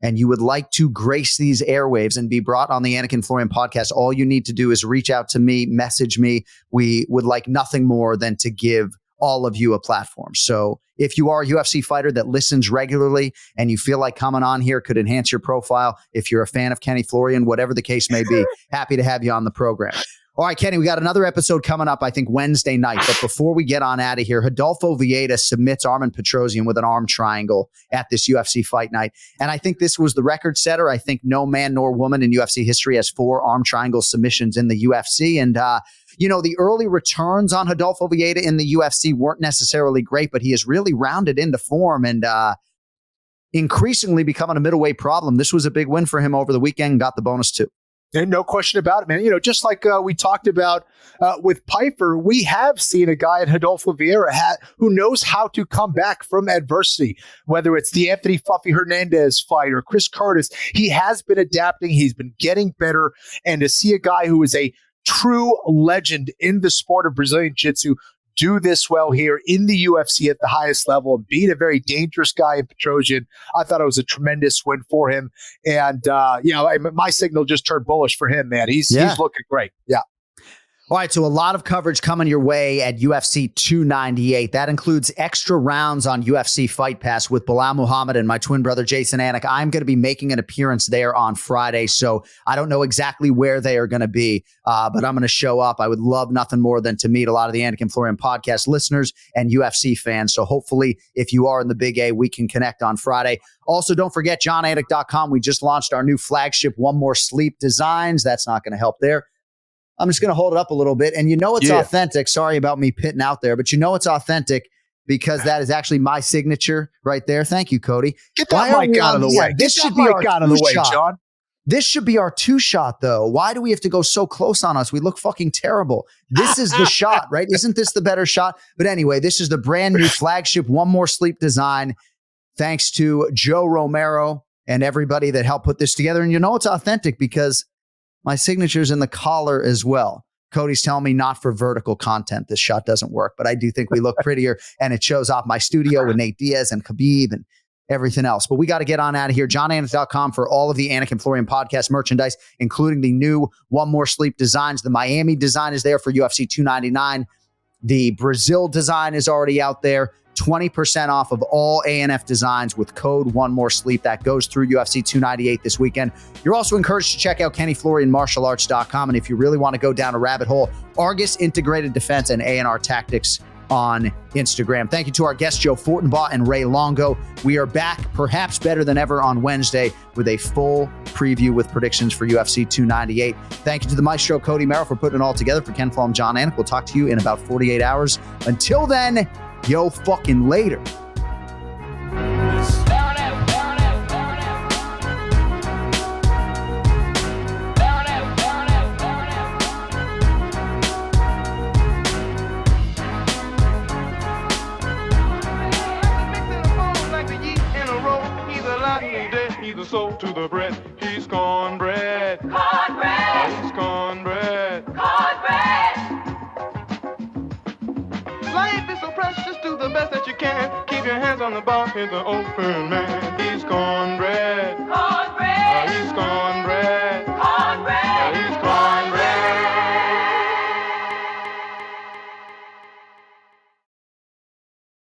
S6: and you would like to grace these airwaves and be brought on the Anik and Florian podcast, all you need to do is reach out to me, message me. We would like nothing more than to give all of you a platform. So if you are a UFC fighter that listens regularly and you feel like coming on here could enhance your profile, if you're a fan of Kenny Florian, whatever the case may be, happy to have you on the program. All right, Kenny, we got another episode coming up, I think, Wednesday night. But before we get on out of here, Rodolfo Vieira submits Armen Petrosyan with an arm triangle at this UFC fight night. And I think this was the record setter. I think no man nor woman in UFC history has 4 arm triangle submissions in the UFC. And, the early returns on Rodolfo Vieira in the UFC weren't necessarily great, but he has really rounded into form and increasingly becoming a middleweight problem. This was a big win for him over the weekend, got the bonus too.
S7: And no question about it, man. Just like we talked about with Piper, we have seen a guy in Rodolfo Vieira who knows how to come back from adversity, whether it's the Anthony Fuffy Hernandez fight or Chris Curtis. He has been adapting. He's been getting better. And to see a guy who is a true legend in the sport of Brazilian Jiu-Jitsu do this well here in the UFC at the highest level and beat a very dangerous guy in Petrosyan, I thought it was a tremendous win for him. And, my signal just turned bullish for him, man. He's looking great. Yeah.
S6: All right, so a lot of coverage coming your way at UFC 298. That includes extra rounds on UFC Fight Pass with Bilal Muhammad and my twin brother, Jason Anik. I'm going to be making an appearance there on Friday, so I don't know exactly where they are going to be, but I'm going to show up. I would love nothing more than to meet a lot of the Anik and Florian podcast listeners and UFC fans, so hopefully if you are in the Big A, we can connect on Friday. Also, don't forget, JohnAnik.com. We just launched our new flagship ONeMoreSleep designs. That's not going to help there. I'm just going to hold it up a little bit. And it's authentic. Sorry about me pitting out there, but it's authentic because that is actually my signature right there. Thank you, Cody.
S7: Get that mic out of the way.
S6: This should be out of the way, John. This should be our 2 shot, though. Why do we have to go so close on us? We look fucking terrible. This is the shot, right? Isn't this the better shot? But anyway, this is the brand new flagship ONeMoreSleep design. Thanks to Joe Romero and everybody that helped put this together. And it's authentic because my signature's in the collar as well. Cody's telling me not for vertical content. This shot doesn't work, but I do think we look prettier and it shows off my studio with Nate Diaz and Khabib and everything else. But we got to get on out of here. JohnAnik.com for all of the Anik and Florian podcast merchandise, including the new ONeMoreSleep designs. The Miami design is there for UFC 299. The Brazil design is already out there. 20% off of all ANF designs with code ONeMoreSleep. That goes through UFC 298 this weekend. You're also encouraged to check out KennyFlorianMartialArts.com. And if you really want to go down a rabbit hole, Argus Integrated Defense and A&R Tactics on Instagram. Thank you to our guests, Joe Fortenbaugh and Ray Longo. We are back, perhaps better than ever, on Wednesday with a full preview with predictions for UFC 298. Thank you to the maestro, Cody Merrill, for putting it all together. For Ken Flom, John Anik, we'll talk to you in about 48 hours. Until then, yo fucking later.
S10: He's a soul to the bread. He's cornbread. Cornbread. He's cornbread. Cornbread. Life is so precious. Do the best that you can. Keep your hands on the bar. He's the open man. He's cornbread.